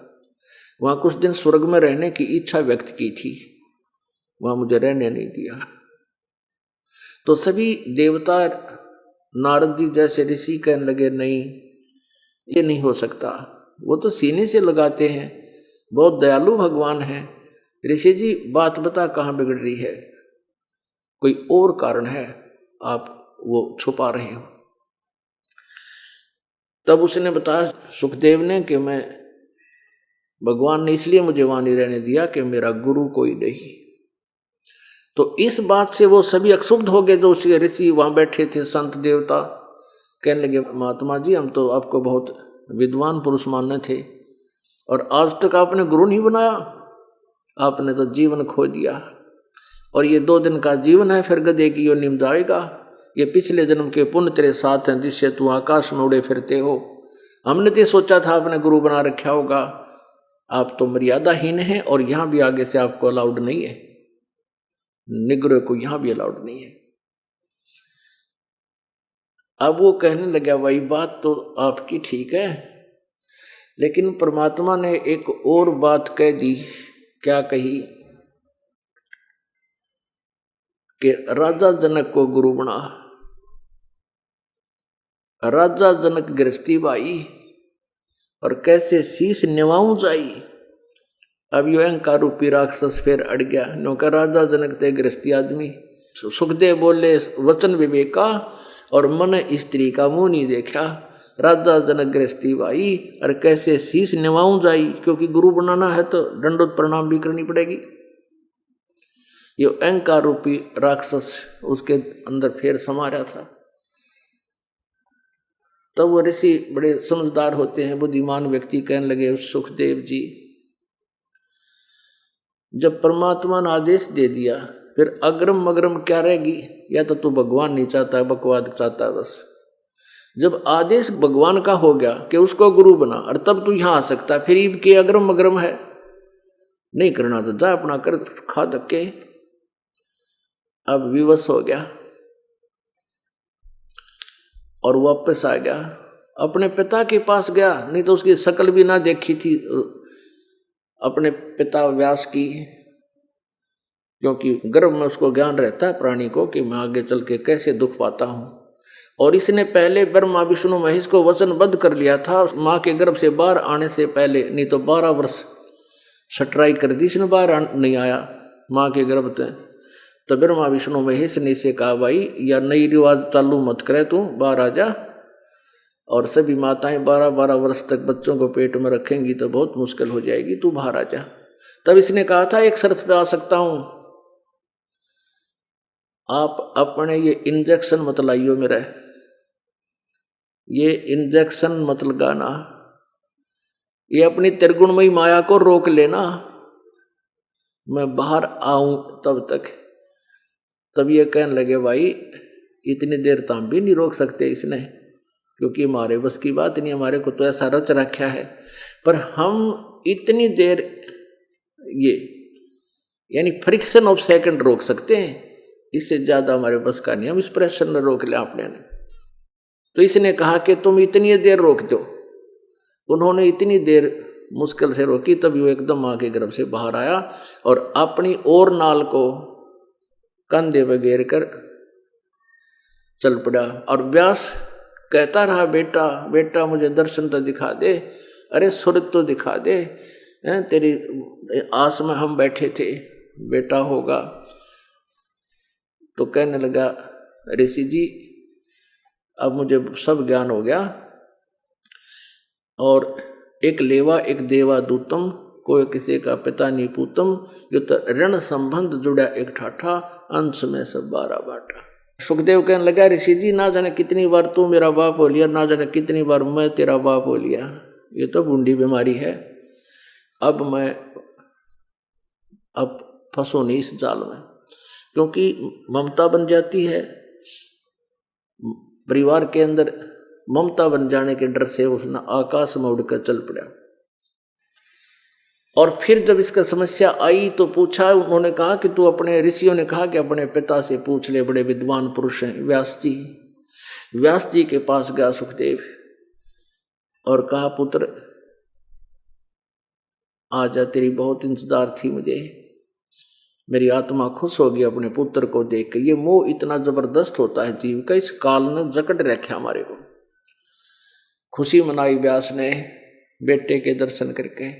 वहां कुछ दिन स्वर्ग में रहने की इच्छा व्यक्त की थी, वहां मुझे रहने नहीं दिया। तो सभी देवता नारद जी जैसे ऋषि कहने लगे नहीं, ये नहीं हो सकता, वो तो सीने से लगाते हैं, बहुत दयालु भगवान हैं। ऋषि जी बात बता कहाँ बिगड़ रही है, कोई और कारण है, आप वो छुपा रहे हो। तब उसने बताया सुखदेव ने कि मैं, भगवान ने इसलिए मुझे वहां नहीं रहने दिया कि मेरा गुरु कोई नहीं। तो इस बात से वो सभी अक्षुब्ध हो गए, जो उसके ऋषि वहां बैठे थे, संत देवता। कहने लगे महात्मा जी, हम तो आपको बहुत विद्वान पुरुष मानने थे और आज तक आपने गुरु नहीं बनाया, आपने तो जीवन खो दिया और ये 2 दिन का जीवन है, फिर गधे की योनि में जाएगा। ये पिछले जन्म के पुण्य तेरे साथ हैं जिससे तू आकाश में उड़े फिरते हो। हमने तो सोचा था आपने गुरु बना रखा होगा, आप तो मर्यादाहीन हैं और यहां भी आगे से आपको अलाउड नहीं है, निग्रह को यहां भी अलाउड नहीं है। अब वो कहने लगा भाई बात तो आपकी ठीक है, लेकिन परमात्मा ने एक और बात कह दी। क्या कही? कि राजा जनक को गुरु बना। राजा जनक गृहस्थी भाई और कैसे शीश निवाऊं जाई। अब यो अहंकार रूपी राक्षस फिर अड़ गया, नौका राजा जनक थे गृहस्थी आदमी। सुखदेव बोले वचन विवेका और मन स्त्री का मुंह नहीं देखा। राजा जनक गृहस्थी भाई और कैसे शीश निवाऊं जाई, क्योंकि गुरु बनाना है तो दंडोत प्रणाम भी करनी पड़ेगी। ये अहंकार रूपी राक्षस उसके अंदर फिर समा रहा था। तब वो ऋषि बड़े समझदार होते हैं, बुद्धिमान व्यक्ति, कहने लगे सुखदेव जी, जब परमात्मा ने आदेश दे दिया फिर अग्रम मग्रम क्या रहेगी? या तो तू भगवान नहीं चाहता, बकवाद चाहता बस। जब आदेश भगवान का हो गया कि उसको गुरु बना और तब तू यहां आ सकता, फिर ईब के अग्रम मग्रम है, नहीं करना तो जा अपना कर, खा धक्के। अब विवश हो गया और वापस आ गया, अपने पिता के पास गया, नहीं तो उसकी शक्ल भी ना देखी थी अपने पिता व्यास की, क्योंकि गर्भ में उसको ज्ञान रहता है प्राणी को कि मैं आगे चल के कैसे दुख पाता हूं। और इसने पहले ब्रह्मा विष्णु महेश को वचनबद्ध कर लिया था माँ के गर्भ से बाहर आने से पहले, नहीं तो 12 वर्ष सटराई कर दी इसने, बाहर नहीं आया माँ के गर्भ से। तो ब्रह्मा विष्णु महेश ने इसे कहा भाई या नई रिवाज चालू मत करे, तू बाहर आ जा। और सभी माताएं 12-12 वर्ष तक बच्चों को पेट में रखेंगी तो बहुत मुश्किल हो जाएगी, तू बाहर आ जा। तब इसने कहा था एक शर्त पे आ सकता हूं, आप अपने ये इंजेक्शन मत लाइयो मेरा, ये इंजेक्शन मत लगाना, ये अपनी त्रिगुणमयी माया को रोक लेना, मैं बाहर आऊं तब तक। तब ये कहने लगे भाई इतनी देर तो हम भी नहीं रोक सकते इसने, क्योंकि हमारे बस की बात नहीं, हमारे को तो ऐसा रच रखा है। पर हम इतनी देर ये यानी फ्रिक्शन ऑफ सेकंड रोक सकते हैं, इससे ज्यादा हमारे बस का नहीं, हम इस प्रेशर में रोक ले आपने। तो इसने कहा कि तुम इतनी देर रोक दो। उन्होंने इतनी देर मुश्किल से रोकी, तब वो एकदम मां के गर्भ से बाहर आया और अपनी और नाल को कंधे पे घेर कर चल पड़ा। और व्यास कहता रहा बेटा बेटा मुझे दर्शन तो दिखा दे, अरे स्वर्ग तो दिखा दे, तेरी आस में हम बैठे थे बेटा होगा। तो कहने लगा ऋषि जी अब मुझे सब ज्ञान हो गया, और एक लेवा एक देवा दूतम, कोई किसी का पिता नहीं पूतम, यो तो ऋण संबंध जुड़ा एक ठाठा, अंश में सब 12 बाटा। सुखदेव कहने लगा ऋषि जी ना जाने कितनी बार तू मेरा बाप हो लिया, ना जाने कितनी बार मैं तेरा बाप हो लिया, ये तो बूंदी बीमारी है। अब मैं फंसो नहीं इस जाल में, क्योंकि ममता बन जाती है परिवार के अंदर। ममता बन जाने के डर से उसने आकाश में उड़कर चल पड़ा। और फिर जब इसका समस्या आई तो पूछा, उन्होंने कहा कि तू अपने, ऋषियों ने कहा कि अपने पिता से पूछ ले, बड़े विद्वान पुरुष हैं व्यास जी। व्यास जी के पास गया सुखदेव और कहा पुत्र आजा, तेरी बहुत इंतजार थी मुझे। मेरी आत्मा खुश होगी अपने पुत्र को देख के। ये मोह इतना जबरदस्त होता है जीव का, इस काल ने जकड़ रखा हमारे को। खुशी मनाई व्यास ने बेटे के दर्शन करके।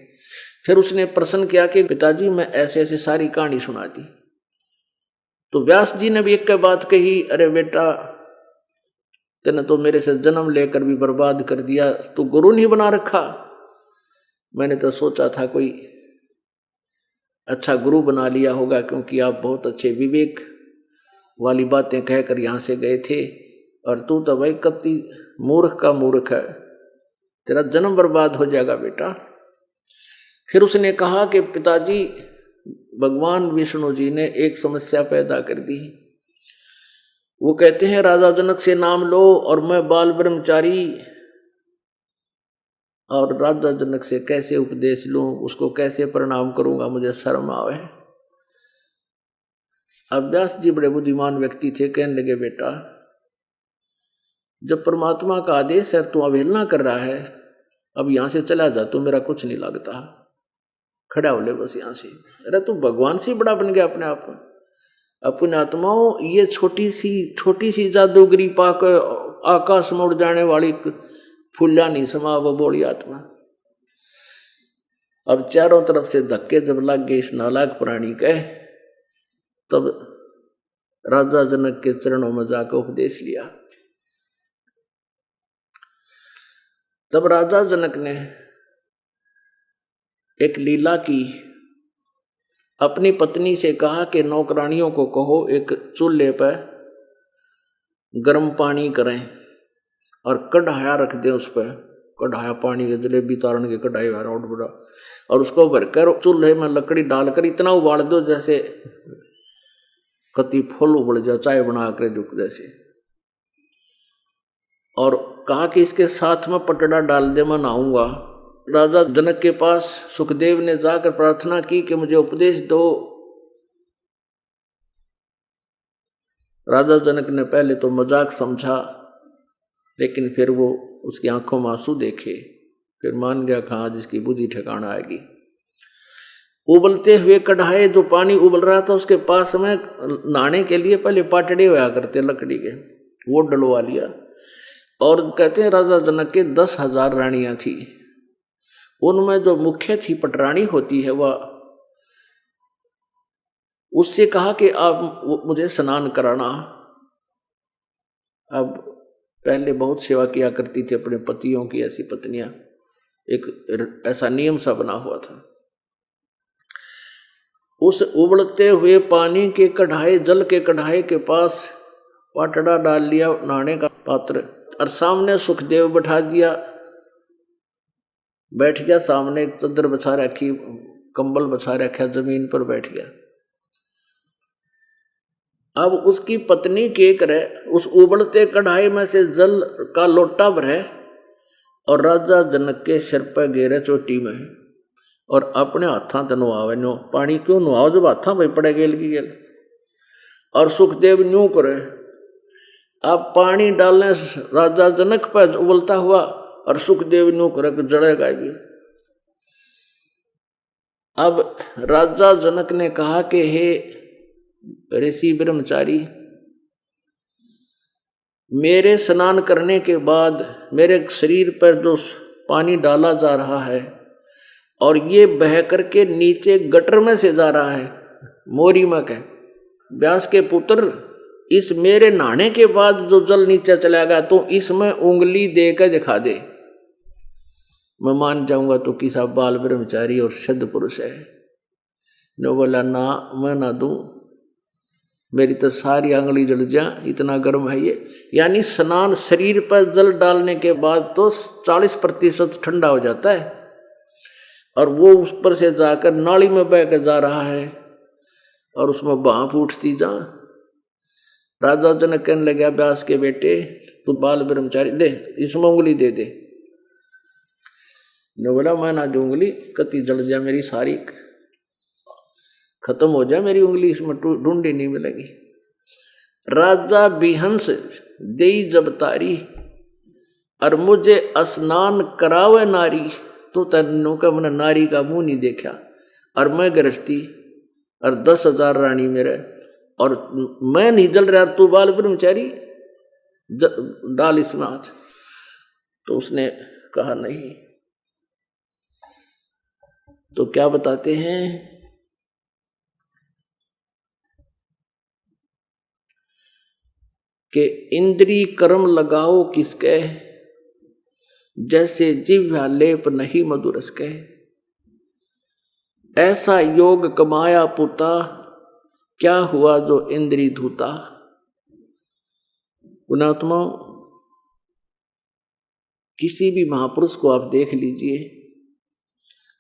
फिर उसने प्रश्न किया कि पिताजी मैं ऐसे ऐसे सारी कहानी सुना दी। तो व्यास जी ने भी एक बात कही, अरे बेटा तेने तो मेरे से जन्म लेकर भी बर्बाद कर दिया, तू गुरु नहीं बना रखा। मैंने तो सोचा था कोई अच्छा गुरु बना लिया होगा, क्योंकि आप बहुत अच्छे विवेक वाली बातें कहकर यहाँ से गए थे, और तू तो भाई कत्ती मूर्ख का मूर्ख है, तेरा जन्म बर्बाद हो जाएगा बेटा। फिर उसने कहा कि पिताजी भगवान विष्णु जी ने एक समस्या पैदा कर दी। वो कहते हैं राजा जनक से नाम लो और मैं बाल ब्रह्मचारी, और राजा जनक से कैसे उपदेश लूं, उसको कैसे प्रणाम करूंगा, मुझे शर्म आवे। अब व्यास जी बड़े बुद्धिमान व्यक्ति थे, कहने लगे बेटा जब परमात्मा का आदेश है तू अवहेलना कर रहा है, अब यहां से चला जा, तो मेरा कुछ नहीं लगता, खड़ा हो ले बस यहां से। अरे तू भगवान से बड़ा बन गया अपने आप में। अपने आत्माओं ये छोटी सी जादूगरी पाक आकाश में उड़ जाने वाली फुल्ला नहीं समा वो बोली आत्मा। अब चारों तरफ से धक्के जब लग गए इस नालायक प्राणी के, तब राजा जनक के चरणों में जाकर उपदेश लिया। तब राजा जनक ने एक लीला की, अपनी पत्नी से कहा कि नौकरानियों को कहो एक चूल्हे पर गर्म पानी करें और कढ़ाया रख दे, उस पर कढ़ाया पानी के जलेबी तारण के कढ़ाई और बड़ा, और उसको भरकर चूल्हे में लकड़ी डालकर इतना उबाल दो जैसे कति फूल उबल जाए, चाय बना कर जो जैसे। और कहा कि इसके साथ में पटड़ा डाल दे, मैं नहाऊंगा। राजा जनक के पास सुखदेव ने जाकर प्रार्थना की कि मुझे उपदेश दो। राजा जनक ने पहले तो मजाक समझा, लेकिन फिर वो उसकी आंखों में आंसू देखे, फिर मान गया कहाँ जिसकी बुद्धि ठिकाना आएगी। उबलते हुए कढ़ाए जो पानी उबल रहा था उसके पास में नहाने के लिए पहले पाटड़े हुआ करते लकड़ी के, वो डलवा लिया। और कहते हैं राजा जनक के 10,000 रानियां थी, उनमें जो मुख्य थी पटरानी होती है, वह उससे कहा कि आप मुझे स्नान कराना। अब पहले बहुत सेवा किया करती थी अपने पतियों की ऐसी पत्नियां, एक ऐसा नियम सा बना हुआ था। उस उबलते हुए पानी के कढ़ाई, जल के कढ़ाई के पास पाटड़ा डाल लिया, नहाने का पात्र, और सामने सुखदेव बैठा दिया, बैठ गया सामने, चादर बिछा रखी, कंबल बिछा रखा, जमीन पर बैठ गया। अब उसकी पत्नी के करे उस उबलते कढ़ाई में से जल का लोटा भरे और राजा जनक के सिर पर गेरे चोटी में, और अपने हाथा ते नुआवे। नो पानी क्यों नुआओ जब हाथा भाई पड़े गेल की गेल। और सुखदेव न्यू करे, अब पानी डालने राजा जनक पर उबलता हुआ, और सुखदेव न्यू करे कि जड़ेगा भी। अब राजा जनक ने कहा कि हे ऋषि ब्रह्मचारी, मेरे स्नान करने के बाद मेरे शरीर पर जो पानी डाला जा रहा है और ये बह करके नीचे गटर में से जा रहा है, मोरी में कह व्यास के पुत्र, इस मेरे नहाने के बाद जो जल नीचे चला गया तो इसमें उंगली देकर दिखा दे, मैं मान जाऊंगा तो किसा बाल ब्रह्मचारी और सिद्ध पुरुष है। न बोला ना मैं ना दूं, मेरी तो सारी आंगली जल जा, इतना गर्म है ये। यानी स्नान शरीर पर जल डालने के बाद तो 40% ठंडा हो जाता है, और वो उस पर से जाकर नाली में बह कर जा रहा है और उसमें भाप उठती जा। राजा जनक कहने लगा व्यास के बेटे, तू बाल ब्रह्मचारी दे, इसमें उंगली दे दे। ने बोला मैं ना दूं उंगली, कति जल जाए मेरी सारी, खत्म हो जाए मेरी उंगली, इसमें ढूंढी नहीं मिलेगी। राजा बिहंस देई जब तारी, और मुझे स्नान करावे नारी, तो तेनों का मैंने नारी का मुंह नहीं देखा, और मैं गृहस्थी और 10,000 रानी मेरे, और मैं नहीं जल रहा, तू बाल ब्रह्मचारी डाल इसमें हाथ। तो उसने कहा नहीं। तो क्या बताते हैं कि इंद्री कर्म लगाओ किसके, जैसे जिह्वा लेप नहीं मधुरस के। ऐसा योग कमाया पुता, क्या हुआ जो इंद्री धूता। पुणात्मा, किसी भी महापुरुष को आप देख लीजिए,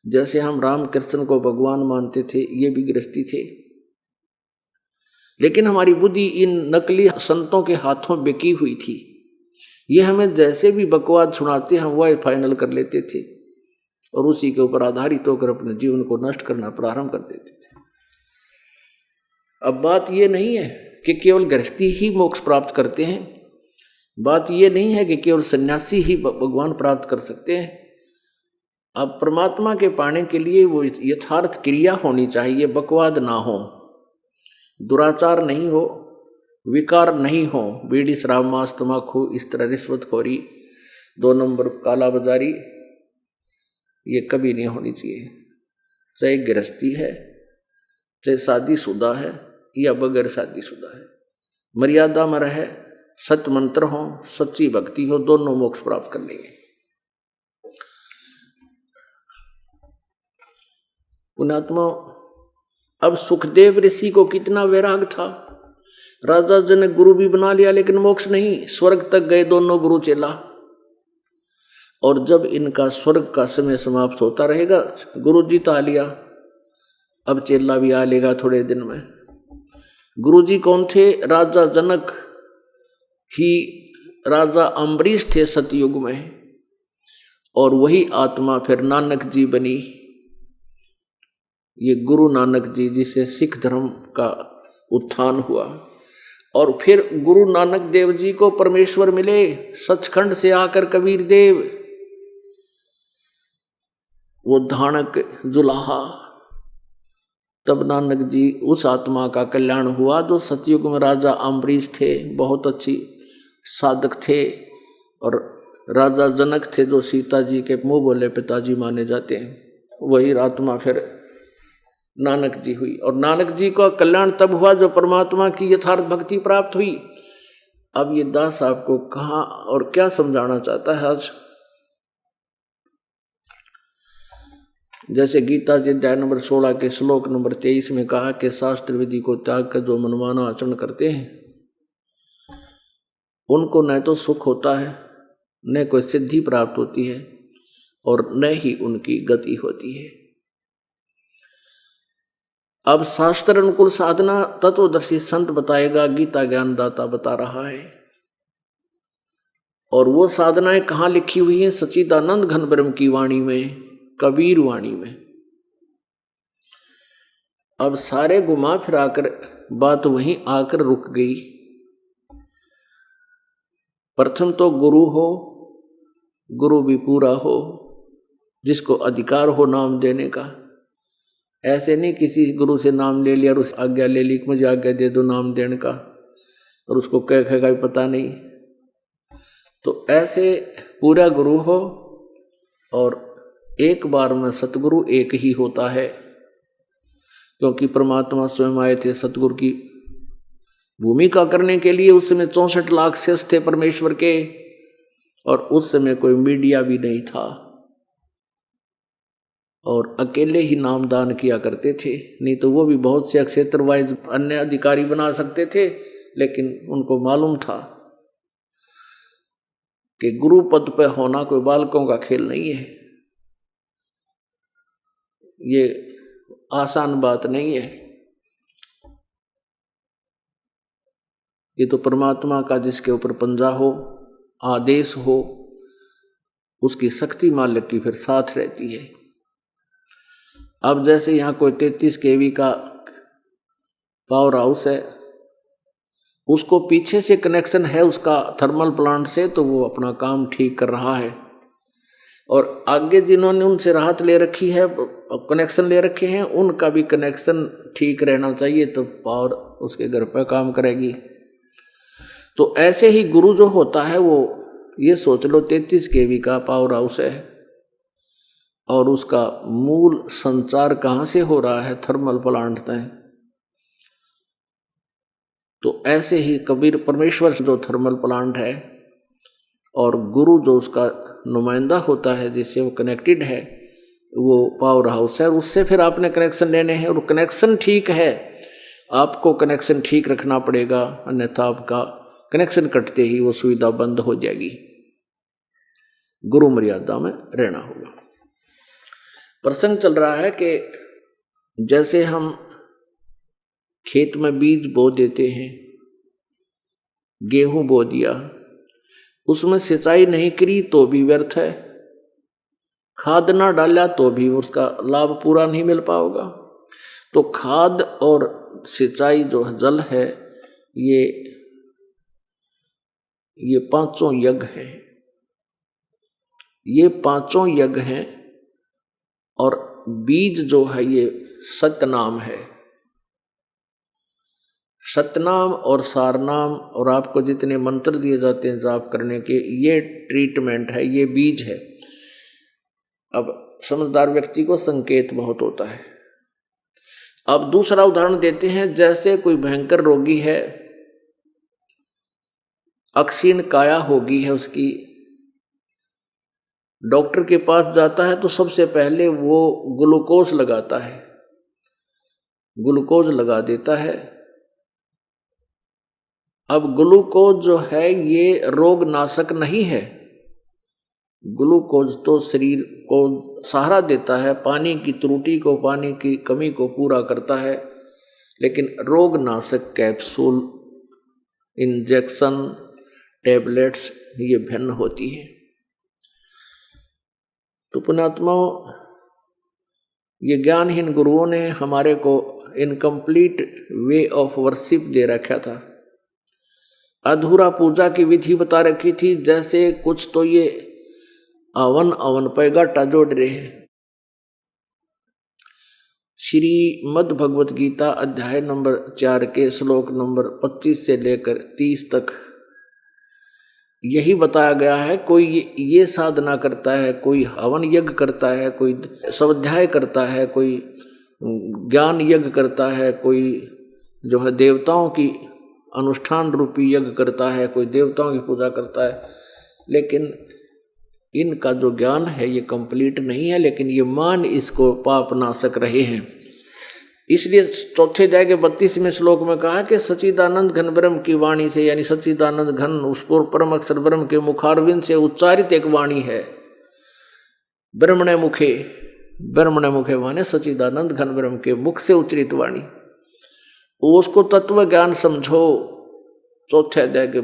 जैसे हम रामकृष्ण को भगवान मानते थे, ये भी गृहस्थी थे, लेकिन हमारी बुद्धि इन नकली संतों के हाथों बिकी हुई थी। ये हमें जैसे भी बकवाद सुनाते हम वह फाइनल कर लेते थे और उसी के ऊपर आधारित होकर अपने जीवन को नष्ट करना प्रारंभ कर देते थे। अब बात ये नहीं है कि केवल गृहस्थी ही मोक्ष प्राप्त करते हैं, बात ये नहीं है कि केवल सन्यासी ही भगवान प्राप्त कर सकते हैं। अब परमात्मा के पाने के लिए वो यथार्थ क्रिया होनी चाहिए, बकवाद ना हो, दुराचार नहीं हो, विकार नहीं हो, बीड़ी शराब मांस तम्बाकू इस तरह रिश्वतखोरी 2 नंबर काला बाजारी ये कभी नहीं होनी चाहिए। चाहे गृहस्थी है, चाहे शादीशुदा है या बगैर शादीशुदा है, मर्यादा में रहे, सत्य मंत्र हो, सच्ची भक्ति हो, दोनों मोक्ष प्राप्त कर लेंगे। पुणात्मा, अब सुखदेव ऋषि को कितना वैराग था। राजा जी ने गुरु भी बना लिया लेकिन मोक्ष नहीं, स्वर्ग तक गए दोनों गुरु चेला। और जब इनका स्वर्ग का समय समाप्त होता रहेगा, गुरु जी तो आ लिया, अब चेला भी आ लेगा थोड़े दिन में। गुरु जी कौन थे? राजा जनक ही राजा अम्बरीश थे सतयुग में, और वही आत्मा फिर नानक जी बनी। ये गुरु नानक जी जिसे सिख धर्म का उत्थान हुआ, और फिर गुरु नानक देव जी को परमेश्वर मिले सचखंड से आकर, कबीर देव वो धानक जुलाहा, तब नानक जी उस आत्मा का कल्याण हुआ जो सतयुग में राजा अम्बरीश थे, बहुत अच्छी साधक थे, और राजा जनक थे जो सीता जी के मुंह बोले पिताजी माने जाते हैं, वही आत्मा फिर नानक जी हुई। और नानक जी का कल्याण तब हुआ जो परमात्मा की यथार्थ भक्ति प्राप्त हुई। अब ये दास आपको कहाँ और क्या समझाना चाहता है आज? जैसे गीता जी अध्याय नंबर 16 के श्लोक नंबर 23 में कहा कि शास्त्र विधि को त्याग कर जो मनमाना आचरण करते हैं उनको न तो सुख होता है, न कोई सिद्धि प्राप्त होती है, और न ही उनकी गति होती है। अब शास्त्र अनुकूल साधना तत्वदर्शी संत बताएगा, गीता ज्ञानदाता बता रहा है। और वो साधनाएं कहाँ लिखी हुई हैं? सच्चिदानंद घन ब्रह्म की वाणी में, कबीर वाणी में। अब सारे घुमा फिराकर बात वहीं आकर रुक गई। प्रथम तो गुरु हो, गुरु भी पूरा हो, जिसको अधिकार हो नाम देने का। ऐसे नहीं किसी गुरु से नाम ले लिया और उस आज्ञा ले ली कि मुझे आज्ञा दे दो नाम देने का, और उसको क्या कहेगा भी पता नहीं। तो ऐसे पूरा गुरु हो, और एक बार में सतगुरु एक ही होता है, क्योंकि परमात्मा स्वयं आए थे सतगुरु की भूमिका करने के लिए। उस समय 64 लाख शेष थे परमेश्वर के, और उस समय कोई मीडिया भी नहीं था, और अकेले ही नामदान किया करते थे। नहीं तो वो भी बहुत से क्षेत्र वाइज अन्य अधिकारी बना सकते थे, लेकिन उनको मालूम था कि गुरु पद पर होना कोई बालकों का खेल नहीं है, ये आसान बात नहीं है। ये तो परमात्मा का जिसके ऊपर पंजा हो, आदेश हो, उसकी शक्ति मालिक की फिर साथ रहती है। अब जैसे यहाँ कोई 33 kV का पावर हाउस है, उसको पीछे से कनेक्शन है उसका थर्मल प्लांट से, तो वो अपना काम ठीक कर रहा है। और आगे जिन्होंने उनसे राहत ले रखी है, कनेक्शन ले रखे हैं, उनका भी कनेक्शन ठीक रहना चाहिए, तो पावर उसके घर पर काम करेगी। तो ऐसे ही गुरु जो होता है वो ये सोच लो 33 kV का पावर हाउस है, और उसका मूल संचार कहाँ से हो रहा है? थर्मल प्लांट तक। तो ऐसे ही कबीर परमेश्वर जो थर्मल प्लांट है, और गुरु जो उसका नुमाइंदा होता है जिससे वो कनेक्टेड है, वो पावर हाउस है। उससे फिर आपने कनेक्शन लेने हैं, और कनेक्शन ठीक है, आपको कनेक्शन ठीक रखना पड़ेगा, अन्यथा आपका कनेक्शन कटते ही वो सुविधा बंद हो जाएगी। गुरु मर्यादा में रहना होगा। प्रसंग चल रहा है कि जैसे हम खेत में बीज बो देते हैं, गेहूं बो दिया, उसमें सिंचाई नहीं करी तो भी व्यर्थ है, खाद ना डाला तो भी उसका लाभ पूरा नहीं मिल पाएगा। तो खाद और सिंचाई जो जल है, ये पांचों यज्ञ हैं, ये पांचों यज्ञ हैं। और बीज जो है ये सतनाम है, सतनाम और सारनाम, और आपको जितने मंत्र दिए जाते हैं जाप करने के, ये ट्रीटमेंट है, ये बीज है। अब समझदार व्यक्ति को संकेत बहुत होता है। अब दूसरा उदाहरण देते हैं, जैसे कोई भयंकर रोगी है, अक्षीण काया होगी है उसकी, डॉक्टर के पास जाता है तो सबसे पहले वो ग्लूकोज लगाता है, ग्लूकोज लगा देता है। अब ग्लूकोज जो है ये रोग नाशक नहीं है, ग्लूकोज तो शरीर को सहारा देता है, पानी की त्रुटि को, पानी की कमी को पूरा करता है, लेकिन रोग नाशक कैप्सूल, इंजेक्शन, टैबलेट्स ये भिन्न होती है। तो पुण्यात्माओं, ये ज्ञानहीन गुरुओं ने हमारे को इनकम्प्लीट वे ऑफ वर्शिप दे रखा था, अधूरा पूजा की विधि बता रखी थी। जैसे कुछ तो ये अवन पे गाटा जोड़ रहे हैं। श्रीमद् भगवत गीता अध्याय नंबर 4 के श्लोक नंबर 25 से लेकर 30 तक यही बताया गया है। कोई ये साधना करता है, कोई हवन यज्ञ करता है, कोई स्वाध्याय करता है, कोई ज्ञान यज्ञ करता है, कोई जो है देवताओं की अनुष्ठान रूपी यज्ञ करता है, कोई देवताओं की पूजा करता है, लेकिन इनका जो ज्ञान है ये कंप्लीट नहीं है, लेकिन ये मान इसको पाप नाशक रहे हैं। इसलिए चौथे अध्याय के 32वें श्लोक में कहा कि सच्चिदानंद घन ब्रह्म की वाणी से, यानी सच्चिदानंद घन उस परम अक्षर ब्रह्म के मुखारविंद से उच्चारित एक वाणी है, ब्रह्मणे मुखे, ब्रह्मणे मुखे माने सच्चिदानंद घन ब्रह्म के मुख से उच्चरित वाणी, उसको तत्व ज्ञान समझो। चौथे अध्याय के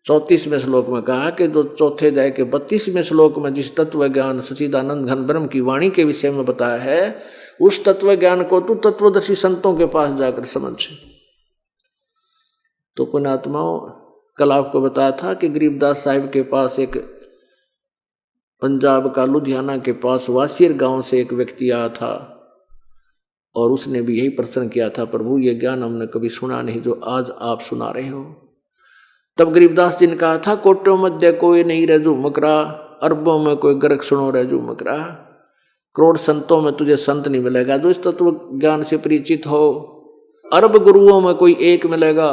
34वें श्लोक में कहा कि जो चौथे अध्याय के 32वें श्लोक में जिस तत्व ज्ञान सच्चिदानंद घन ब्रह्म की वाणी के विषय में बताया है, उस तत्व ज्ञान को तू तत्वदर्शी संतों के पास जाकर समझ। तो पुण्यात्माओं, कल आपको बताया था कि गरीबदास साहिब के पास एक पंजाब का लुधियाना के पास वासियर गांव से एक व्यक्ति आया था, और उसने भी यही प्रश्न किया था, प्रभु ये ज्ञान हमने कभी सुना नहीं जो आज आप सुना रहे हो। तब गरीबदास जी ने कहा था, कोटों मध्य कोई नहीं रजू मकरा, अरबों में कोई गर्क सुनो रजू मकरा, करोड़ संतों में तुझे संत नहीं मिलेगा जो इस तत्व ज्ञान से परिचित हो, अरब गुरुओं में कोई एक मिलेगा।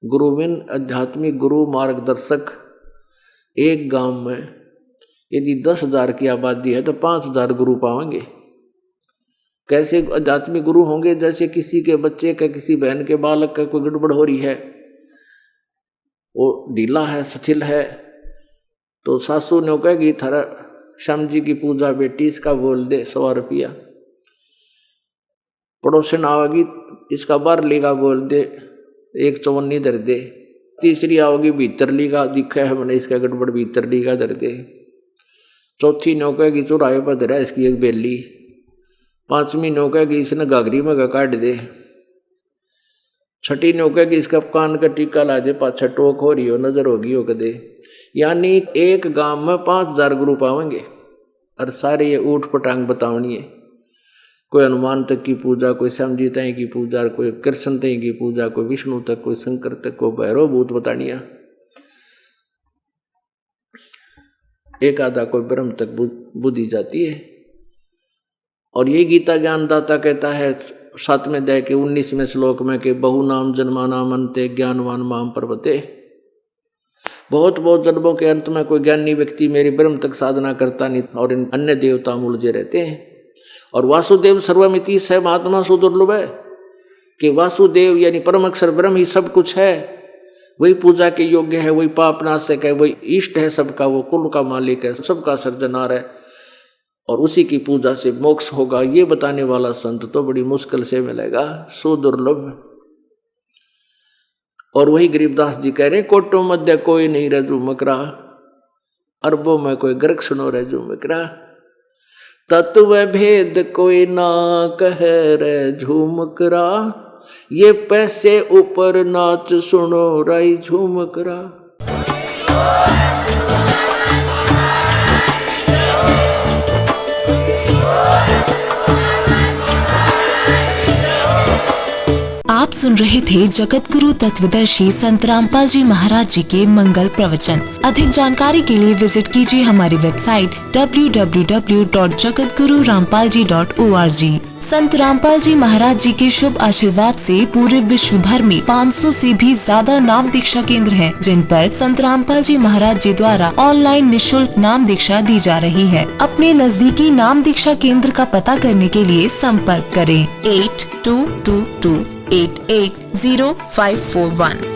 गुरुविन आध्यात्मिक गुरु मार्गदर्शक एक गांव में यदि 10,000 की आबादी है तो 5,000 गुरु पाएंगे। कैसे आध्यात्मिक गुरु होंगे? जैसे किसी के बच्चे का, किसी बहन के बालक का कोई गड़बड़ हो रही है, वो ढीला है, शिथिल है, तो सासू ने कहेगी थारा श्याम जी की पूजा बेटी, इसका बोल दे 100 रुपया। पड़ोसन आवेगी, इसका बार लीगा बोल दे, 1 चवन्नी धर दे। तीसरी आओगी, भीतर लीगा दिखा है मैंने, इसका गड़बड़ भीतर लीगा धर दे। चौथी नौका की चौराहे पर धरा इसकी एक बेली। 5वीं नौका की इसने गागरी में काट दे। 6ठी नौका की इसका कान का टीका ला दे, पाछा टोक हो रही हो, नजर होगी हो कदे। यानी एक गांव में 5000 गुरु पावेंगे और सारे ये ऊट पटांग बतावनी है। कोई हनुमान तक की पूजा, कोई श्याम जी तक की पूजा, कोई कृष्ण तक की पूजा, कोई विष्णु तक, कोई शंकर तक, कोई भैरव भूत बतानिया, एक आधा कोई ब्रह्म तक बुद्धि जाती है। और ये गीता ज्ञानदाता कहता है 7वें अध्याय के 19वें श्लोक में कि बहु नाम जन्मानाम अन्ते ज्ञानवान माम पर्वते। बहुत बहुत जन्मों के अंत में कोई ज्ञानी व्यक्ति मेरी ब्रह्म तक साधना करता नहीं और इन अन्य देवता में उलझे रहते हैं। और वासुदेव सर्वमिति स महात्मा सुदुर्लभ है कि वासुदेव यानी परम अक्षर ब्रह्म ही सब कुछ है, वही पूजा के योग्य है, वही पाप नाशक है, वही इष्ट है सबका, वो कुल का मालिक है, सबका सर्जनहार है और उसी की पूजा से मोक्ष होगा। ये बताने वाला संत तो बड़ी मुश्किल से मिलेगा, सुदुर्लभ। और वही गरीबदास जी कह रहे कोटों मध्य कोई नहीं रजू मकरा, अरबों में कोई गर्क सुनो रजू मकरा। तत्व भेद कोई ना कहे रे झूमकरा, ये पैसे ऊपर नाच सुनो राई झूमकरा। आप सुन रहे थे जगत गुरु तत्वदर्शी संत रामपाल जी महाराज जी के मंगल प्रवचन। अधिक जानकारी के लिए विजिट कीजिए हमारी वेबसाइट www.jagatgururampalji.org। संत रामपाल जी महाराज जी के शुभ आशीर्वाद से पूरे विश्व भर में 500 से भी ज्यादा नाम दीक्षा केंद्र हैं, जिन पर संत रामपाल जी महाराज जी द्वारा ऑनलाइन निशुल्क नाम दीक्षा दी जा रही है। अपने नजदीकी नाम दीक्षा केंद्र का पता करने के लिए संपर्क करें 8222880541।